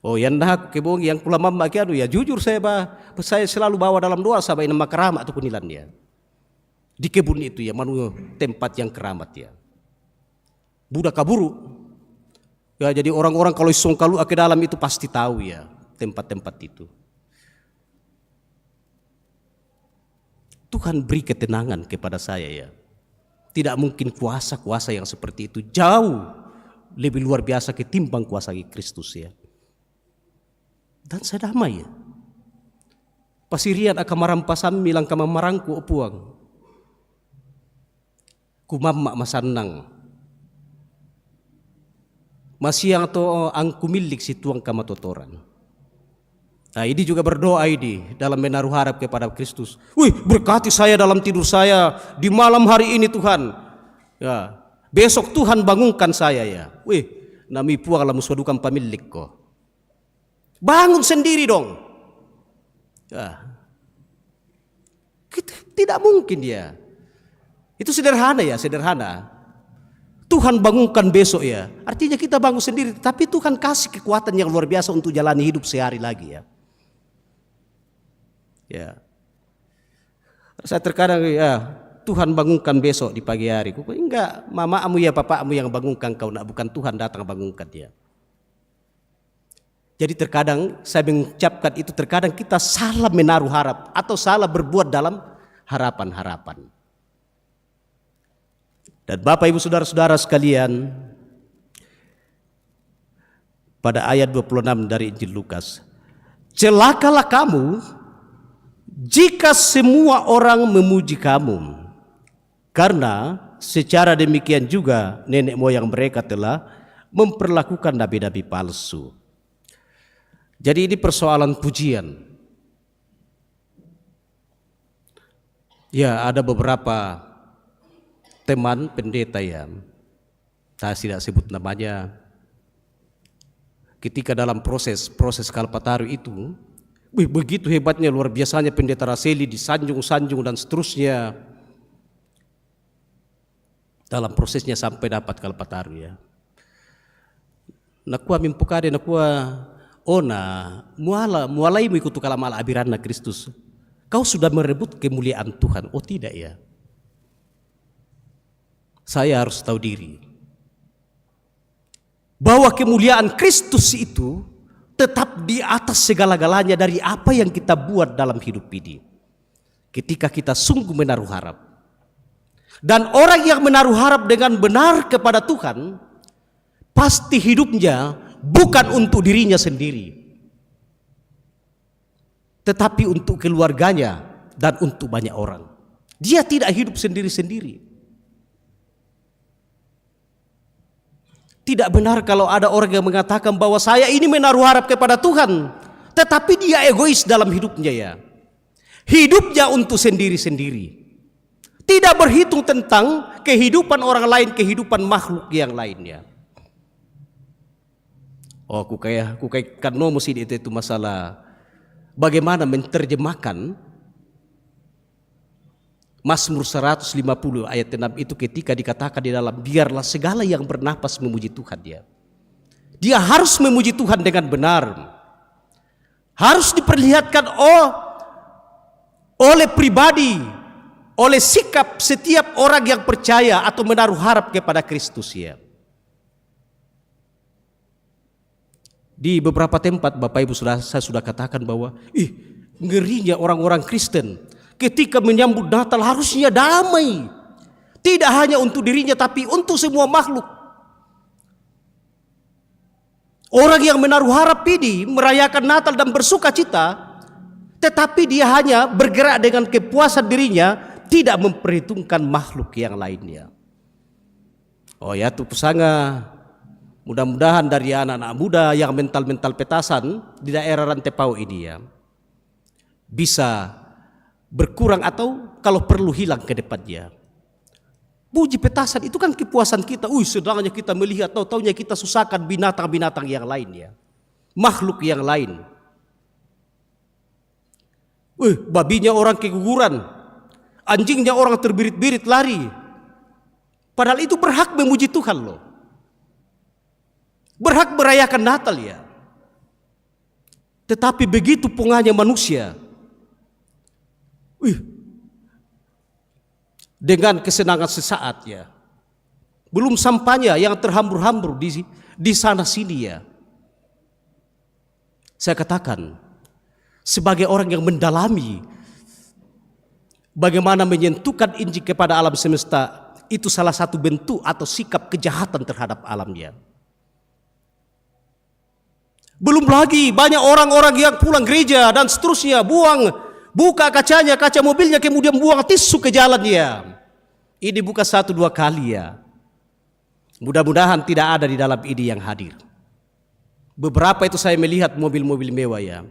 D: Oh yang dah kebong yang kula mama kianu ya, jujur saya selalu bawa dalam doa sampai nama keramat atau kunilan ya. Di kebun itu ya, manu tempat yang keramat ya. Budak kaburu. Ya jadi orang-orang kalau isong kalu ke dalam itu pasti tahu ya tempat-tempat itu. Tuhan beri ketenangan kepada saya ya. Tidak mungkin kuasa-kuasa yang seperti itu, jauh lebih luar biasa ketimbang kuasa Kristus ya. Dan saya damai ya. Pasirian akan marampasan milang kama marangku opuang. Kumama masanang. Masiyang to ang kumilik si tuang kama totoran. Nah ini juga berdoa ini dalam menaruh harap kepada Kristus. Wih, berkati saya dalam tidur saya di malam hari ini Tuhan. Ya, besok Tuhan bangunkan saya ya. Wih, nami puang la muswadukan pamilik ko. Bangun sendiri dong. Ya. Tidak mungkin ya. Itu sederhana ya, sederhana. Tuhan bangunkan besok ya. Artinya kita bangun sendiri, tapi Tuhan kasih kekuatan yang luar biasa untuk jalani hidup sehari lagi ya. Ya, saya terkadang ya Tuhan bangunkan besok di pagi hari. Kuku enggak, mamamu ya papamu yang bangunkan kau, nak bukan Tuhan datang bangunkan dia. Jadi terkadang saya mengucapkan itu, terkadang kita salah menaruh harap atau salah berbuat dalam harapan-harapan. Dan Bapak Ibu Saudara-saudara sekalian, pada ayat 26 dari Injil Lukas, celakalah kamu jika semua orang memuji kamu, karena secara demikian juga nenek moyang mereka telah memperlakukan nabi-nabi palsu. Jadi ini persoalan pujian. Ya, ada beberapa teman pendeta yang saya tidak sebut namanya, ketika dalam proses Kalpataru itu, begitu hebatnya, luar biasanya pendeta Raseli disanjung-sanjung dan seterusnya dalam prosesnya sampai dapat Kalpataru ya. Nakua mimpukade nakua ona mualai mengikuti kalam ala abirana Kristus. Kau sudah merebut kemuliaan Tuhan. Oh tidak ya. Saya harus tahu diri bahwa kemuliaan Kristus itu tetap di atas segala-galanya dari apa yang kita buat dalam hidup ini. Ketika kita sungguh menaruh harap. Dan orang yang menaruh harap dengan benar kepada Tuhan, pasti hidupnya bukan untuk dirinya sendiri, tetapi untuk keluarganya dan untuk banyak orang. Dia tidak hidup sendiri-sendiri. Tidak benar kalau ada orang yang mengatakan bahwa saya ini menaruh harap kepada Tuhan, tetapi dia egois dalam hidupnya ya. Hidupnya untuk sendiri-sendiri. Tidak berhitung tentang kehidupan orang lain, kehidupan makhluk yang lainnya. Oh, kukaitkan mesti itu masalah bagaimana menerjemahkan Mazmur 150 ayat 6 itu ketika dikatakan di dalam, biarlah segala yang bernapas memuji Tuhan dia. Dia harus memuji Tuhan dengan benar. Harus diperlihatkan, oh oleh pribadi, oleh sikap setiap orang yang percaya atau menaruh harap kepada Kristus ya. Di beberapa tempat Bapak Ibu saya sudah katakan bahwa ngerinya orang-orang Kristen ketika menyambut Natal harusnya damai. Tidak hanya untuk dirinya tapi untuk semua makhluk. Orang yang menaruh harap ini merayakan Natal dan bersuka cita, tetapi dia hanya bergerak dengan kepuasan dirinya, tidak memperhitungkan makhluk yang lainnya. Oh ya, tuh pesanga. Mudah-mudahan dari anak-anak muda yang mental-mental petasan di daerah Rantepau ini ya, bisa berkurang atau kalau perlu hilang ke depannya. Puji petasan itu kan kepuasan kita. Sedangnya kita melihat, tahu-taunya kita susahkan binatang-binatang yang lain ya, makhluk yang lain. Babinya orang keguguran, anjingnya orang terbirit-birit lari. Padahal itu berhak memuji Tuhan loh. Berhak merayakan Natal ya. Tetapi begitu pongahnya manusia, dengan kesenangan sesaat ya, belum sampainya yang terhambur-hambur di sana sini ya. Saya katakan, sebagai orang yang mendalami bagaimana menyentuhkan Injil kepada alam semesta, itu salah satu bentuk atau sikap kejahatan terhadap alamnya. Belum lagi banyak orang-orang yang pulang gereja dan seterusnya buka kacanya, kaca mobilnya, kemudian buang tisu ke jalan ya. Ini bukan 1-2 kali ya. Mudah-mudahan tidak ada di dalam ini yang hadir. Beberapa itu saya melihat mobil-mobil mewah ya.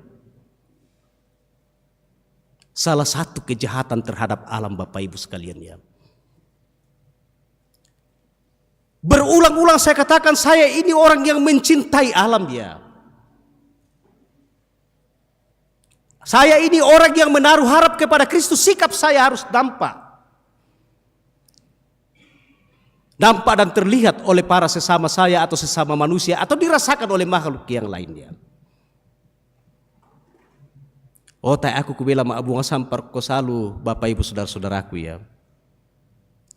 D: Salah satu kejahatan terhadap alam Bapak Ibu sekalian ya. Berulang-ulang saya katakan, saya ini orang yang mencintai alam ya. Saya ini orang yang menaruh harap kepada Kristus, sikap saya harus nampak dan terlihat oleh para sesama saya atau sesama manusia atau dirasakan oleh makhluk yang lainnya. Oh, tak aku kubela maabunga sampar ko salu Bapak Ibu saudara-saudaraku ya.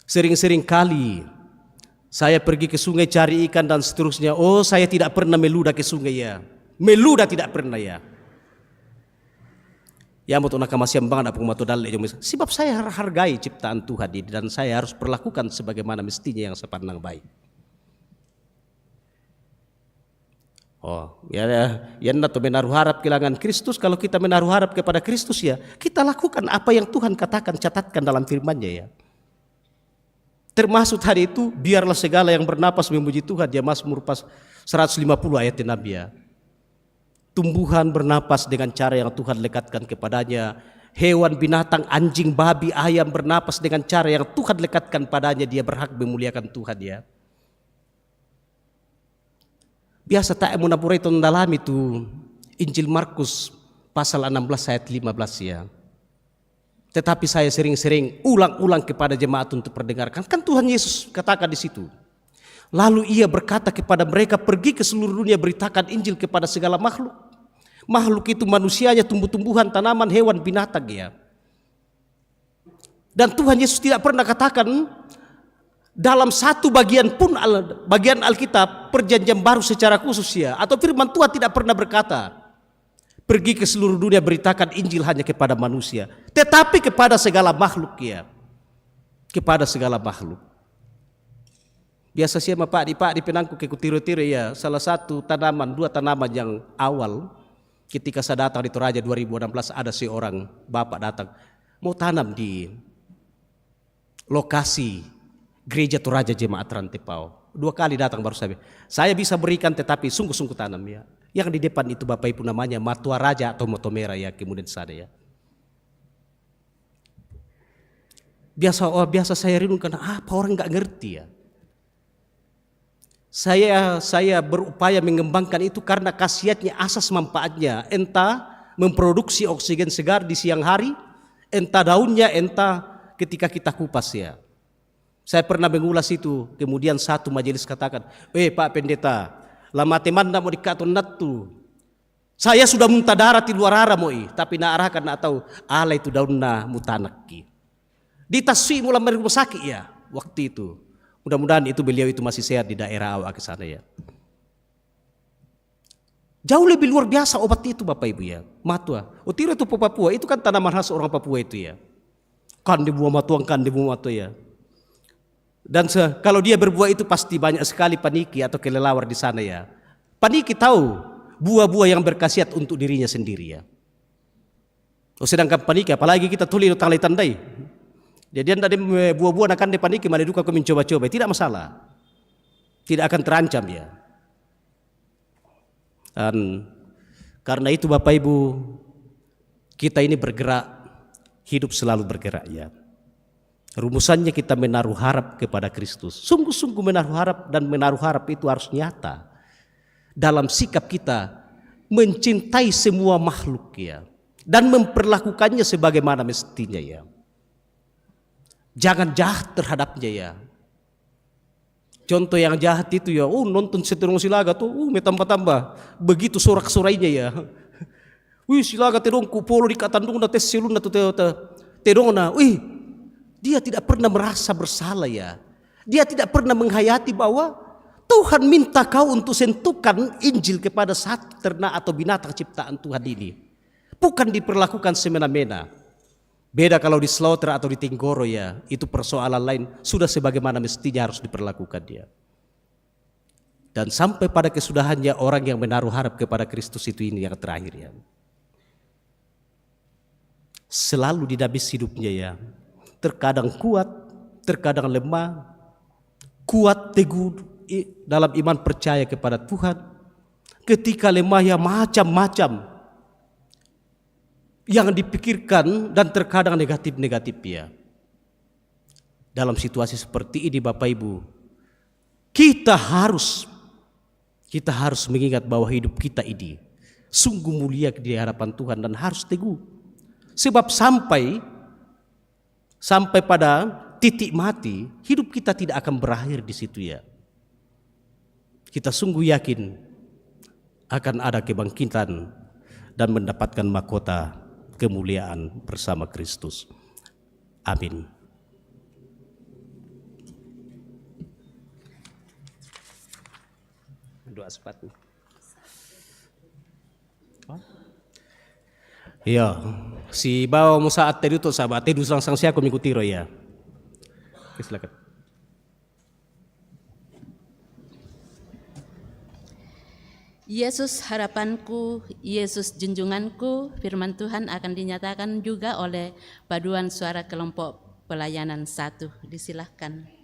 D: Sering-sering kali saya pergi ke sungai cari ikan dan seterusnya. Oh, saya tidak pernah meludah ke sungai ya. Meludah tidak pernah ya. Ya mau nak masih bang ada pengmatu dalil sebab saya hargai ciptaan Tuhan ini dan saya harus perlakukan sebagaimana mestinya yang sepandang baik. Oh ya tuh menaruh harap kehilangan Kristus. Kalau kita menaruh harap kepada Kristus ya, kita lakukan apa yang Tuhan katakan, catatkan dalam firman-Nya ya. Termasuk hari itu, biarlah segala yang bernapas memuji Tuhan ya, Mazmur 150 ayat Nabi ya. Tumbuhan bernapas dengan cara yang Tuhan lekatkan kepadanya. Hewan, binatang, anjing, babi, ayam bernapas dengan cara yang Tuhan lekatkan padanya. Dia berhak memuliakan Tuhan ya. Biasa tak munapura itu dalam itu Injil Markus pasal 16 ayat 15 ya. Tetapi saya sering-sering ulang-ulang kepada jemaat untuk perdengarkan. Kan Tuhan Yesus katakan di situ. Lalu ia berkata kepada mereka, pergi ke seluruh dunia beritakan Injil kepada segala makhluk. Makhluk itu manusianya, tumbuh-tumbuhan, tanaman, hewan, binatang ya. Dan Tuhan Yesus tidak pernah katakan dalam satu bagian pun bagian Alkitab perjanjian baru secara khusus ya. Atau firman Tuhan tidak pernah berkata, pergi ke seluruh dunia beritakan Injil hanya kepada manusia. Tetapi kepada segala makhluk ya. Kepada segala makhluk. Biasa siapa Pak di penangku ke kutiro-tiro ya. Salah satu tanaman, 2 tanaman yang awal. Ketika saya datang di Toraja 2016 ada seorang bapak datang mau tanam di lokasi gereja Toraja Jemaat Rantepau. 2 kali datang baru saya bisa berikan tetapi sungguh-sungguh tanam ya. Yang di depan itu Bapak Ibu namanya Matua Raja atau Motomera ya, kemudian sana ya. Biasa saya renungkan apa orang nggak ngerti ya. Saya berupaya mengembangkan itu karena khasiatnya, asas manfaatnya. Entah memproduksi oksigen segar di siang hari, entah daunnya, entah ketika kita kupas ya. Saya pernah mengulas itu, kemudian satu majelis katakan, Pak Pendeta, lama teman mau dikatun natu. Saya sudah muntah darah di luar arah moi, tapi na arahkan na tahu ala itu daun na mutanaki. Ditasui mulai dari rumah sakit ya waktu itu. Mudah-mudahan itu beliau itu masih sehat di daerah awak ke sana ya. Jauh lebih luar biasa obat itu Bapak Ibu ya. Matua. Otiro itu Papua, itu kan tanaman khas orang Papua itu ya. Kan di buah matuang, kan di buah matua ya. Dan kalau dia berbuah itu pasti banyak sekali paniki atau kelelawar di sana ya. Paniki tahu buah-buah yang berkhasiat untuk dirinya sendiri ya. Sedangkan paniki apalagi kita tulis tandai. Jadi anda buah-buah akan dipaniki mana duka kau mencoba-coba, tidak masalah. Tidak akan terancam ya. Dan karena itu Bapak Ibu, kita ini bergerak, hidup selalu bergerak ya. Rumusannya kita menaruh harap kepada Kristus. Sungguh-sungguh menaruh harap, dan menaruh harap itu harus nyata dalam sikap kita mencintai semua makhluk ya, dan memperlakukannya sebagaimana mestinya ya. Jangan jahat terhadapnya ya. Contoh yang jahat itu ya, nonton Seterong Silaga tuh, tambah-tambah begitu sorak-sorainya ya. Silaga terong kupolo di katandung na tes silun na terong na, dia tidak pernah merasa bersalah ya. Dia tidak pernah menghayati bahwa Tuhan minta kau untuk sentuhkan Injil kepada satu ternak atau binatang ciptaan Tuhan ini. Bukan diperlakukan semena-mena. Beda kalau di slaughter atau di tinggoro ya, itu persoalan lain, sudah sebagaimana mestinya harus diperlakukan dia. Dan sampai pada kesudahannya orang yang menaruh harap kepada Kristus itu ini yang terakhir ya. Selalu didabis hidupnya ya. Terkadang kuat, terkadang lemah, kuat teguh dalam iman percaya kepada Tuhan. Ketika lemah ya macam-macam yang dipikirkan dan terkadang negatif-negatif ya. Dalam situasi seperti ini Bapak Ibu, kita harus mengingat bahwa hidup kita ini sungguh mulia di hadapan Tuhan dan harus teguh. Sebab sampai pada titik mati, hidup kita tidak akan berakhir di situ ya. Kita sungguh yakin akan ada kebangkitan dan mendapatkan mahkota kemuliaan bersama Kristus. Amin. Doa sepatu. Ya, si bawa musa atedu to sahabat atedu langsung siya mengikuti ya. Silakan.
B: Yesus harapanku, Yesus junjunganku, firman Tuhan akan dinyatakan juga oleh paduan suara kelompok pelayanan 1. Disilahkan.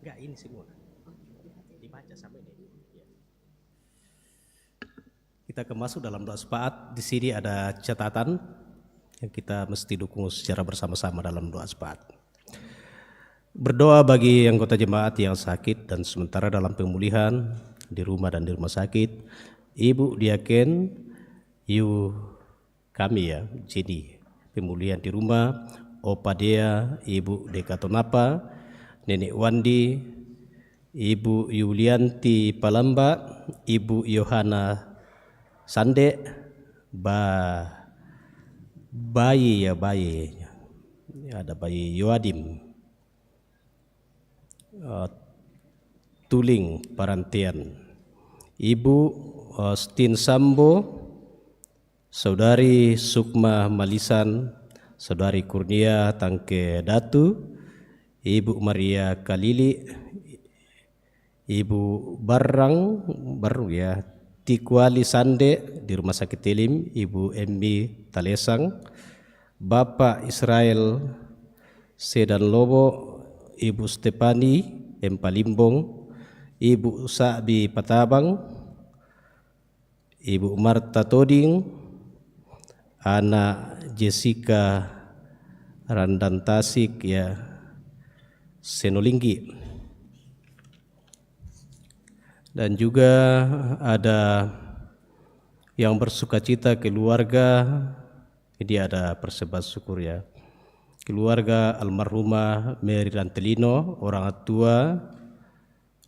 D: Enggak, ini semua dibaca sama ini. Kita akan masuk dalam doa syafaat. Di sini ada catatan yang kita mesti dukung secara bersama-sama dalam doa syafaat. Berdoa bagi anggota jemaat yang sakit dan sementara dalam pemulihan di rumah dan di rumah sakit. Ibu Diaken Yu kami ya, Jenny, pemulihan di rumah. Opa Dea, Ibu Dekatonapa, Nenek Wandi, Ibu Yulianti Palamba, Ibu Yohana Sande, bayi ya, ada bayi Yoadim, Tuling Parantian, Ibu Stin Sambo, Saudari Sukma Malisan, Saudari Kurnia Tangke Datu, Ibu Maria Kalili, Ibu Baru ya, Tikuali Sande di Rumah Sakit Tilim, Ibu Embi Talesang, Bapak Israel Sedan Lobo, Ibu Stepani Empalimbong, Ibu Sa'bi Patabang, Ibu Marta Toding, Anak Jessica Randan Tasik ya, Senolinggi. Dan juga ada yang bersukacita keluarga, ini ada persembahan syukur ya, keluarga almarhumah Mary Rantelino, orang tua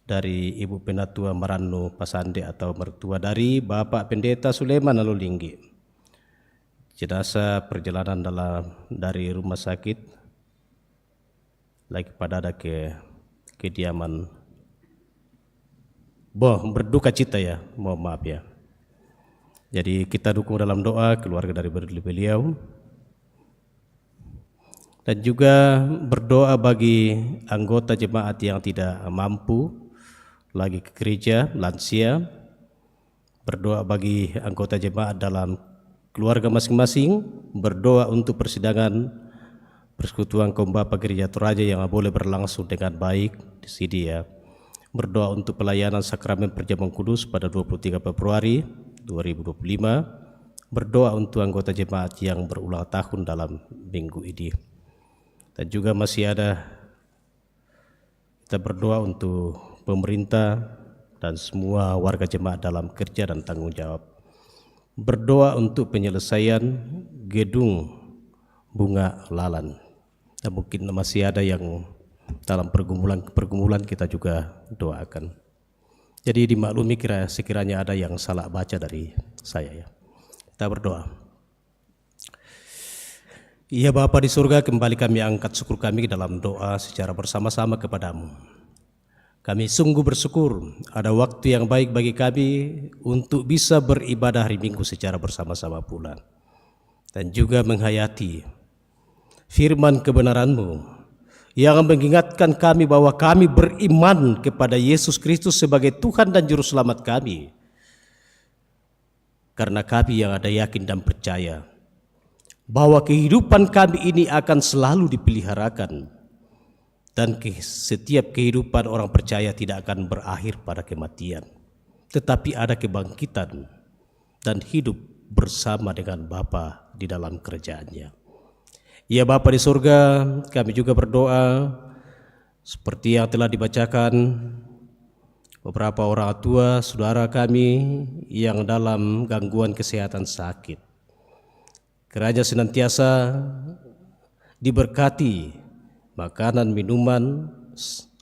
D: dari Ibu Penatua Marano Pasande atau mertua dari Bapak Pendeta Sulaiman Alulinggi. Jenazah perjalanan dari rumah sakit lagi pada ada ke kediaman. Berduka cita ya, mohon maaf ya. Jadi kita dukung dalam doa keluarga dari beliau. Dan juga berdoa bagi anggota jemaat yang tidak mampu lagi ke gereja, lansia. Berdoa bagi anggota jemaat dalam keluarga masing-masing. Berdoa untuk persidangan persekutuan kaum Bapa Gereja Toraja yang boleh berlangsung dengan baik di sini ya. Berdoa untuk pelayanan sakramen perjamuan kudus pada 23 Februari 2025. Berdoa untuk anggota jemaat yang berulang tahun dalam minggu ini. Dan juga masih ada, kita berdoa untuk pemerintah dan semua warga jemaat dalam kerja dan tanggung jawab. Berdoa untuk penyelesaian gedung Bunga Lalan. Dan mungkin masih ada yang dalam pergumulan kita juga doakan. Jadi dimaklumi sekiranya ada yang salah baca dari saya ya. Kita berdoa. Ya Bapa di surga, kembali kami angkat syukur kami dalam doa secara bersama-sama kepadamu. Kami sungguh bersyukur ada waktu yang baik bagi kami untuk bisa beribadah hari Minggu secara bersama-sama pula. Dan juga menghayati firman kebenaran-Mu yang mengingatkan kami bahwa kami beriman kepada Yesus Kristus sebagai Tuhan dan Juru Selamat kami. Karena kami yang ada yakin dan percaya bahwa kehidupan kami ini akan selalu dipeliharakan. Dan setiap kehidupan orang percaya tidak akan berakhir pada kematian. Tetapi ada kebangkitan dan hidup bersama dengan Bapa di dalam kerajaan-Nya. Ya Bapa di surga, kami juga berdoa seperti yang telah dibacakan beberapa orang tua saudara kami yang dalam gangguan kesehatan sakit. Kiranya senantiasa diberkati makanan, minuman,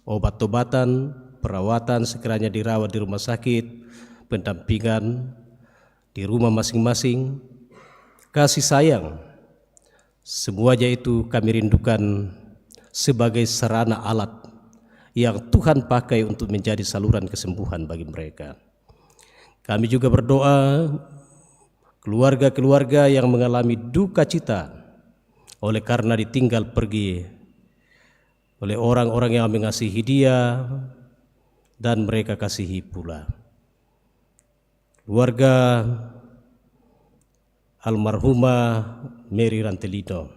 D: obat-obatan, perawatan sekiranya dirawat di rumah sakit, pendampingan di rumah masing-masing, kasih sayang. Semuanya itu kami rindukan sebagai sarana alat yang Tuhan pakai untuk menjadi saluran kesembuhan bagi mereka. Kami juga berdoa keluarga-keluarga yang mengalami duka cita oleh karena ditinggal pergi oleh orang-orang yang mengasihi dia dan mereka kasihi pula. Keluarga almarhumah Mary Rantelino,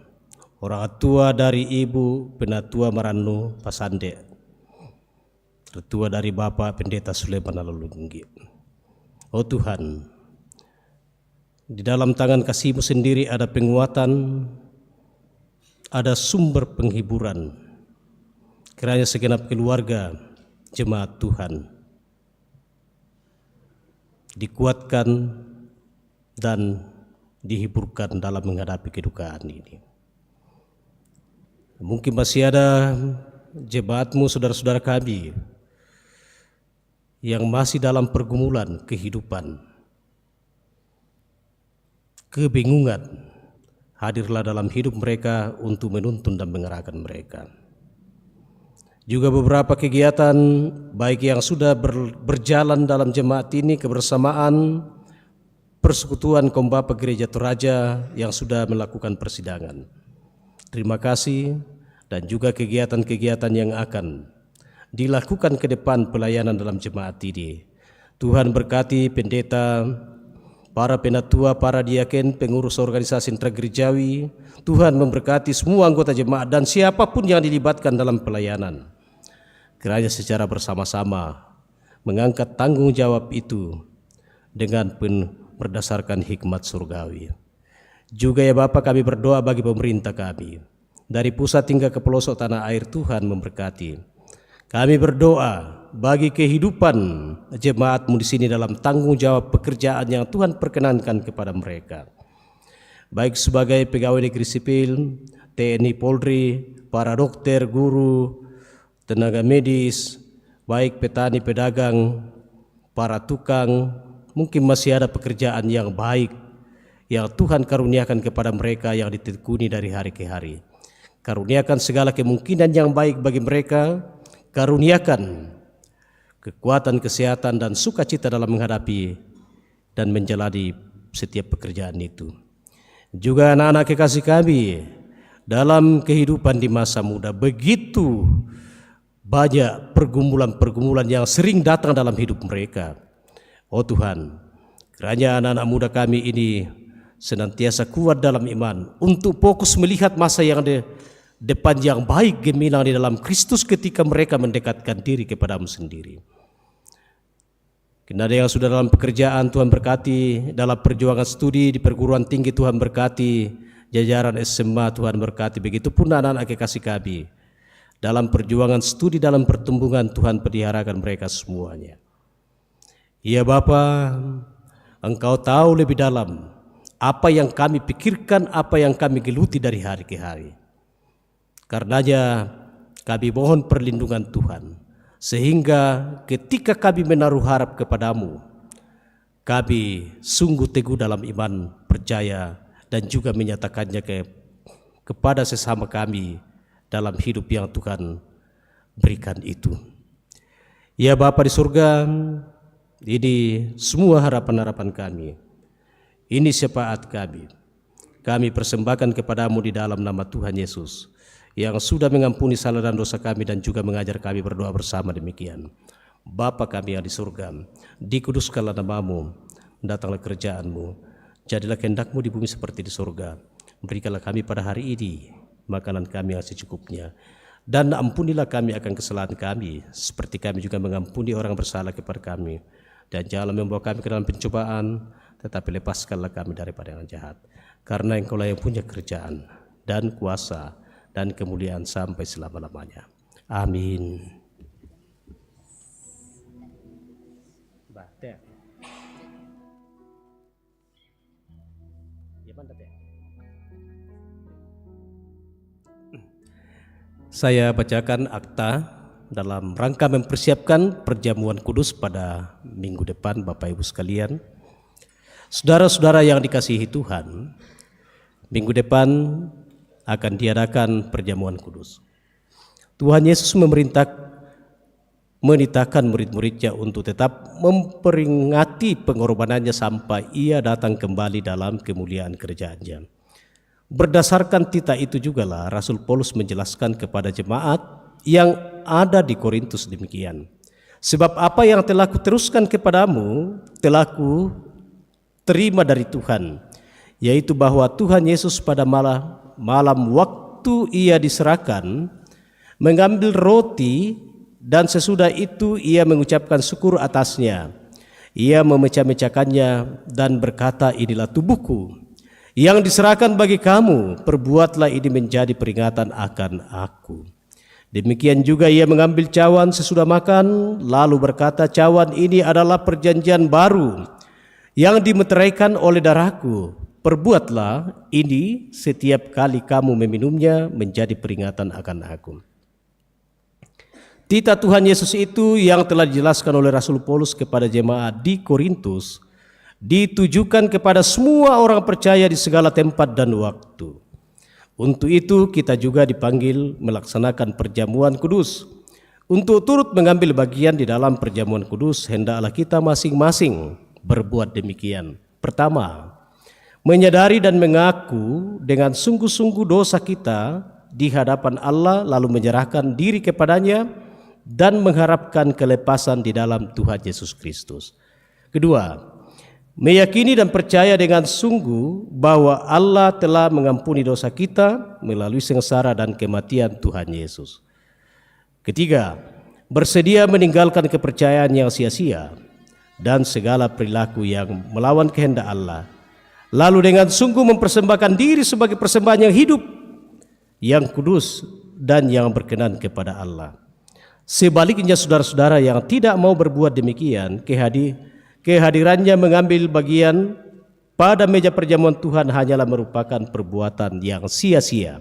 D: orang tua dari Ibu Penatua Maranu Pasande, tertua dari Bapak Pendeta Suleman Lalulunggi. Oh Tuhan, di dalam tangan kasih-Mu sendiri ada penguatan, ada sumber penghiburan. Kiranya segenap keluarga jemaat Tuhan dikuatkan dan dihiburkan dalam menghadapi kedukaan ini. Mungkin masih ada jemaat-Mu, saudara-saudara kami, yang masih dalam pergumulan kehidupan, kebingungan. Hadirlah dalam hidup mereka untuk menuntun dan mengarahkan mereka. Juga beberapa kegiatan baik yang sudah berjalan dalam jemaat ini, kebersamaan persekutuan kaum Bapa Gereja Toraja yang sudah melakukan persidangan. Terima kasih, dan juga kegiatan-kegiatan yang akan dilakukan ke depan pelayanan dalam jemaat ini. Tuhan berkati pendeta, para penatua, para diaken, pengurus organisasi intragerejawi. Tuhan memberkati semua anggota jemaat dan siapapun yang dilibatkan dalam pelayanan. Kiranya secara bersama-sama mengangkat tanggung jawab itu dengan berdasarkan hikmat surgawi. Juga ya Bapa, kami berdoa bagi pemerintah kami, dari pusat hingga ke pelosok tanah air. Tuhan memberkati. Kami berdoa bagi kehidupan jemaat-Mu di sini dalam tanggung jawab pekerjaan yang Tuhan perkenankan kepada mereka, baik sebagai pegawai negeri sipil, TNI, Polri, para dokter, guru, tenaga medis, baik petani, pedagang, para tukang. Mungkin masih ada pekerjaan yang baik yang Tuhan karuniakan kepada mereka yang ditekuni dari hari ke hari. Karuniakan segala kemungkinan yang baik bagi mereka. Karuniakan kekuatan, kesehatan, dan sukacita dalam menghadapi dan menjalani setiap pekerjaan itu. Juga anak-anak kekasih kami dalam kehidupan di masa muda, begitu banyak pergumulan-pergumulan yang sering datang dalam hidup mereka. Oh Tuhan, kiranya anak-anak muda kami ini senantiasa kuat dalam iman untuk fokus melihat masa yang depan yang baik gemilang di dalam Kristus ketika mereka mendekatkan diri kepada-Mu sendiri. Karena yang sudah dalam pekerjaan, Tuhan berkati. Dalam perjuangan studi di perguruan tinggi, Tuhan berkati. Jajaran SMA, Tuhan berkati. Begitupun anak-anak kekasih kami dalam perjuangan studi, dalam pertumbuhan, Tuhan peliharakan mereka semuanya. Ya Bapa, Engkau tahu lebih dalam apa yang kami pikirkan, apa yang kami geluti dari hari ke hari. Karenanya kami mohon perlindungan Tuhan, sehingga ketika kami menaruh harap kepada-Mu, kami sungguh teguh dalam iman, percaya, dan juga menyatakannya kepada sesama kami dalam hidup yang Tuhan berikan itu. Ya Bapa di surga, ini semua harapan-harapan kami, ini syafaat kami persembahkan kepada-Mu di dalam nama Tuhan Yesus, yang sudah mengampuni salah dan dosa kami dan juga mengajar kami berdoa bersama demikian. Bapa kami yang di surga, dikuduskanlah nama-Mu, datanglah kerajaan-Mu, jadilah kehendak-Mu di bumi seperti di surga. Berikanlah kami pada hari ini makanan kami yang secukupnya, dan ampunilah kami akan kesalahan kami, seperti kami juga mengampuni orang bersalah kepada kami. Dan janganlah membawa kami ke dalam pencobaan, tetapi lepaskanlah kami daripada yang jahat. Karena Engkau-lah yang punya kerajaan dan kuasa dan kemuliaan sampai selama-lamanya. Amin. Saya bacakan akta dalam rangka mempersiapkan perjamuan kudus pada minggu depan, Bapak Ibu sekalian. Saudara-saudara yang dikasihi Tuhan, minggu depan akan diadakan perjamuan kudus. Tuhan Yesus menitahkan murid-muridnya untuk tetap memperingati pengorbanannya sampai Ia datang kembali dalam kemuliaan kerajaan-Nya. Berdasarkan titah itu jugalah Rasul Paulus menjelaskan kepada jemaat yang ada di Korintus demikian. Sebab apa yang telah kuteruskan kepadamu telah ku terima dari Tuhan, yaitu bahwa Tuhan Yesus pada malam waktu waktu ia diserahkan, mengambil roti dan sesudah itu ia mengucapkan syukur atasnya. Ia memecah-mecahkannya dan berkata, inilah tubuhku yang diserahkan bagi kamu, perbuatlah ini menjadi peringatan akan aku. Demikian juga ia mengambil cawan sesudah makan, lalu berkata, cawan ini adalah perjanjian baru yang dimeteraikan oleh darahku. Perbuatlah ini setiap kali kamu meminumnya menjadi peringatan akan aku. Titah Tuhan Yesus itu yang telah dijelaskan oleh Rasul Paulus kepada jemaat di Korintus ditujukan kepada semua orang percaya di segala tempat dan waktu. Untuk itu kita juga dipanggil melaksanakan perjamuan kudus. Untuk turut mengambil bagian di dalam perjamuan kudus, hendaklah kita masing-masing berbuat demikian. Pertama, menyadari dan mengaku dengan sungguh-sungguh dosa kita di hadapan Allah, lalu menyerahkan diri kepadanya dan mengharapkan kelepasan di dalam Tuhan Yesus Kristus. Kedua, meyakini dan percaya dengan sungguh bahwa Allah telah mengampuni dosa kita melalui sengsara dan kematian Tuhan Yesus. Ketiga, bersedia meninggalkan kepercayaan yang sia-sia dan segala perilaku yang melawan kehendak Allah, lalu dengan sungguh mempersembahkan diri sebagai persembahan yang hidup, yang kudus dan yang berkenan kepada Allah. Sebaliknya saudara-saudara yang tidak mau berbuat demikian, kehadirannya mengambil bagian pada meja perjamuan Tuhan hanyalah merupakan perbuatan yang sia-sia.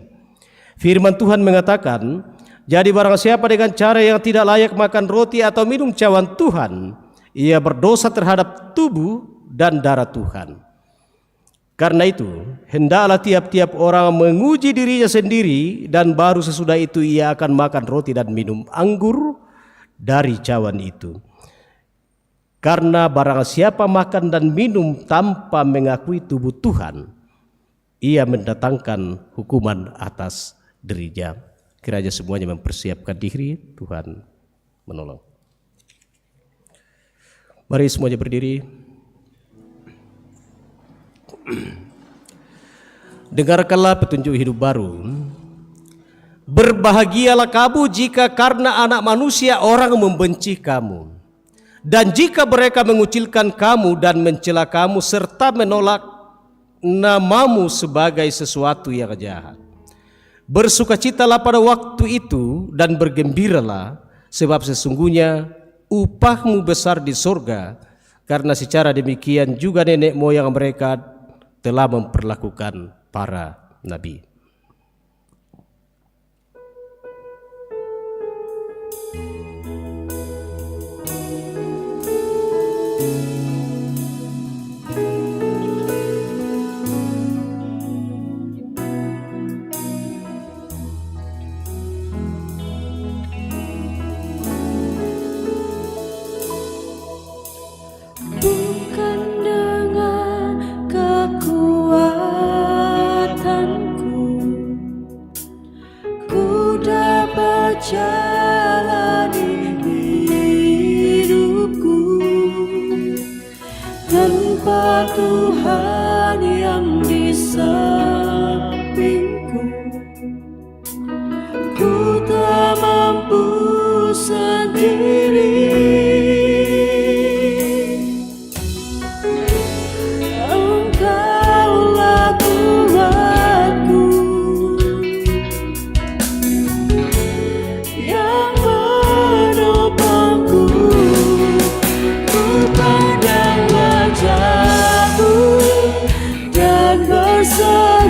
D: Firman Tuhan mengatakan, jadi barang siapa dengan cara yang tidak layak makan roti atau minum cawan Tuhan, ia berdosa terhadap tubuh dan darah Tuhan. Karena itu, hendaklah tiap-tiap orang menguji dirinya sendiri, dan baru sesudah itu ia akan makan roti dan minum anggur dari cawan itu. Karena barang siapa makan dan minum tanpa mengakui tubuh Tuhan, ia mendatangkan hukuman atas dirinya. Kiranya semuanya mempersiapkan diri, Tuhan menolong. Mari semuanya berdiri. Dengarkanlah petunjuk hidup baru. Berbahagialah kamu jika karena anak manusia orang membenci kamu, dan jika mereka mengucilkan kamu dan mencela kamu serta menolak namamu sebagai sesuatu yang jahat. Bersukacitalah pada waktu itu dan bergembiralah, sebab sesungguhnya upahmu besar di surga, karena secara demikian juga nenek moyang mereka telah memperlakukan para nabi.
C: Bukan dengan kekuatanku ku dapat jalani hidupku, tanpa Tuhan yang di sampingku ku tak mampu sendiri. So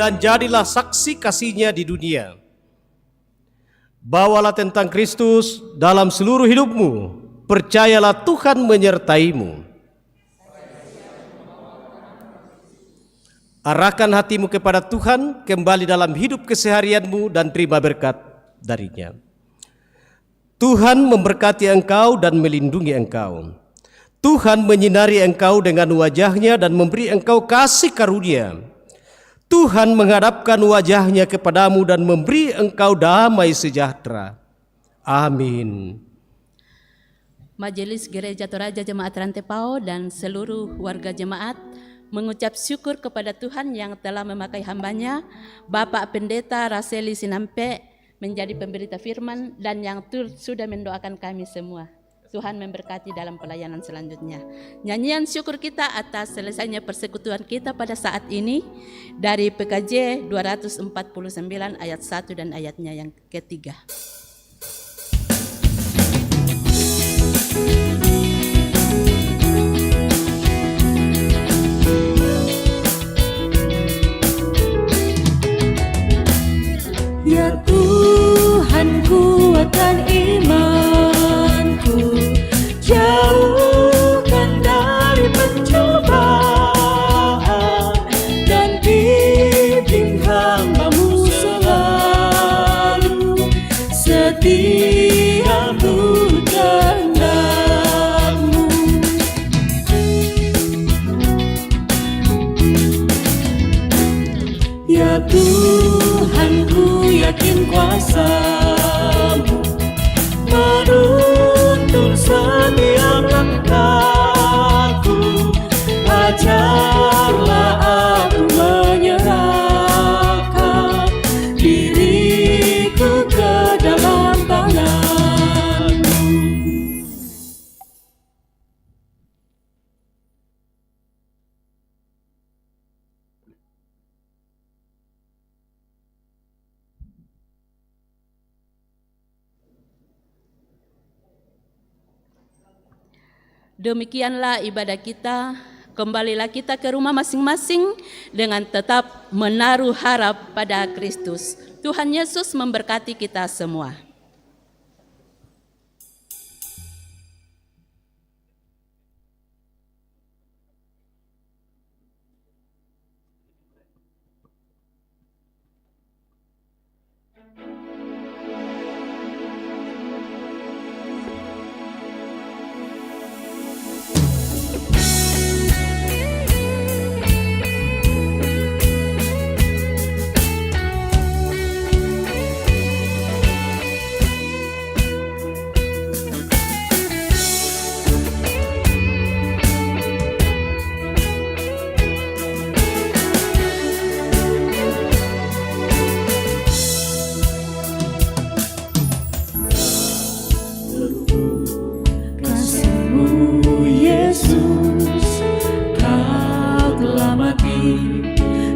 D: dan jadilah saksi kasih-Nya di dunia. Bawalah tentang Kristus dalam seluruh hidupmu. Percayalah Tuhan menyertaimu. Arahkan hatimu kepada Tuhan, kembali dalam hidup keseharianmu dan terima berkat darinya. Tuhan memberkati engkau dan melindungi engkau. Tuhan menyinari engkau dengan wajah-Nya dan memberi engkau kasih karunia. Tuhan menghadapkan wajah-Nya kepadamu dan memberi engkau damai sejahtera. Amin.
B: Majelis Gereja Toraja Jemaat Rantepao dan seluruh warga jemaat mengucap syukur kepada Tuhan yang telah memakai hamba-Nya, Bapak Pendeta Raseli Sinampe, menjadi pemberita firman dan yang sudah mendoakan kami semua. Tuhan memberkati dalam pelayanan selanjutnya. Nyanyian syukur kita atas selesainya persekutuan kita pada saat ini dari PKJ 249 ayat 1 dan ayatnya yang ketiga.
C: Ya Tuhan, kuatkan imanku, jauhkan dari pencobaan, dan bimbing hamba-Mu selalu setia menurut kehendak-Mu. Ya Tuhan, ku yakin kuasa-Mu menuntun setiap langkahku. Ajarlah aku menyerahkan diriku ke dalam tangan-Mu.
B: Demikianlah ibadah kita. Kembalilah kita ke rumah masing-masing dengan tetap menaruh harap pada Kristus. Tuhan Yesus memberkati kita semua.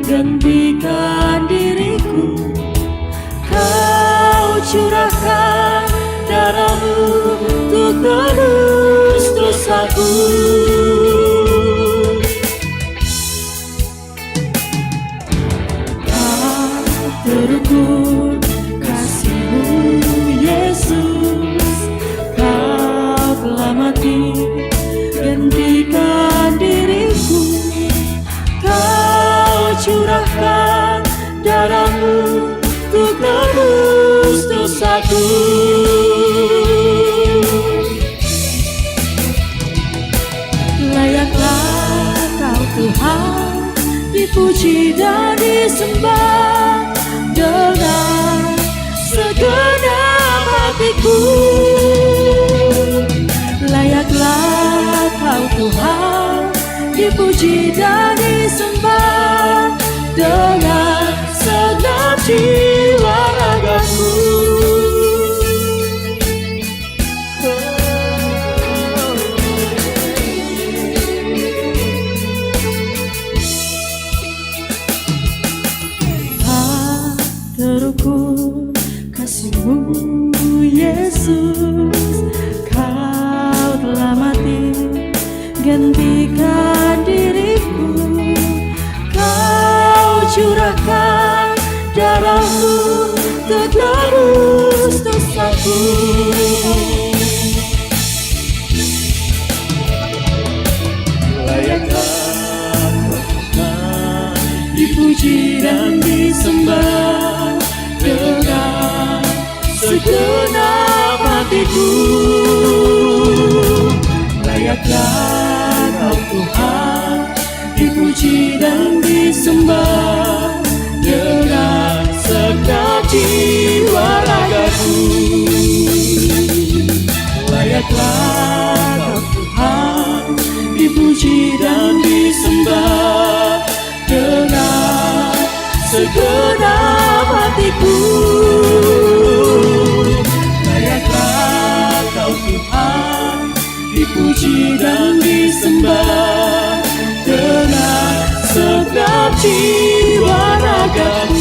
B: Gantikan diriku, Kau curahkan darah-Mu untuk tebus dosaku. Kau terukur kasih-Mu Yesus, Kau telah mati, gantikan diriku, Kau curahkan darah-Mu untuk tebus dosaku. Layaklah Kau Tuhan, dipuji dan disembah dengan segenap hatiku. Layaklah Kau Tuhan, dipuji dan disembah dengan segenap jiwa ragaku. Terukur kasih-Mu Yesus, Kau telah mati, gantikan diriku, Kau curahkan
C: aku tergerus dosaku. Layakkah Tuhan dipuji dan disembah dengan segenap hatiku. Layakkah Kau Tuhan dipuji dan disembah dengan segenap jiwa ragaku. Layakkah Kau Tuhan dipuji dan disembah dengan segenap hatiku. Layakkah Kau Tuhan dipuji dan disembah dengan segenap jiwa ragaku.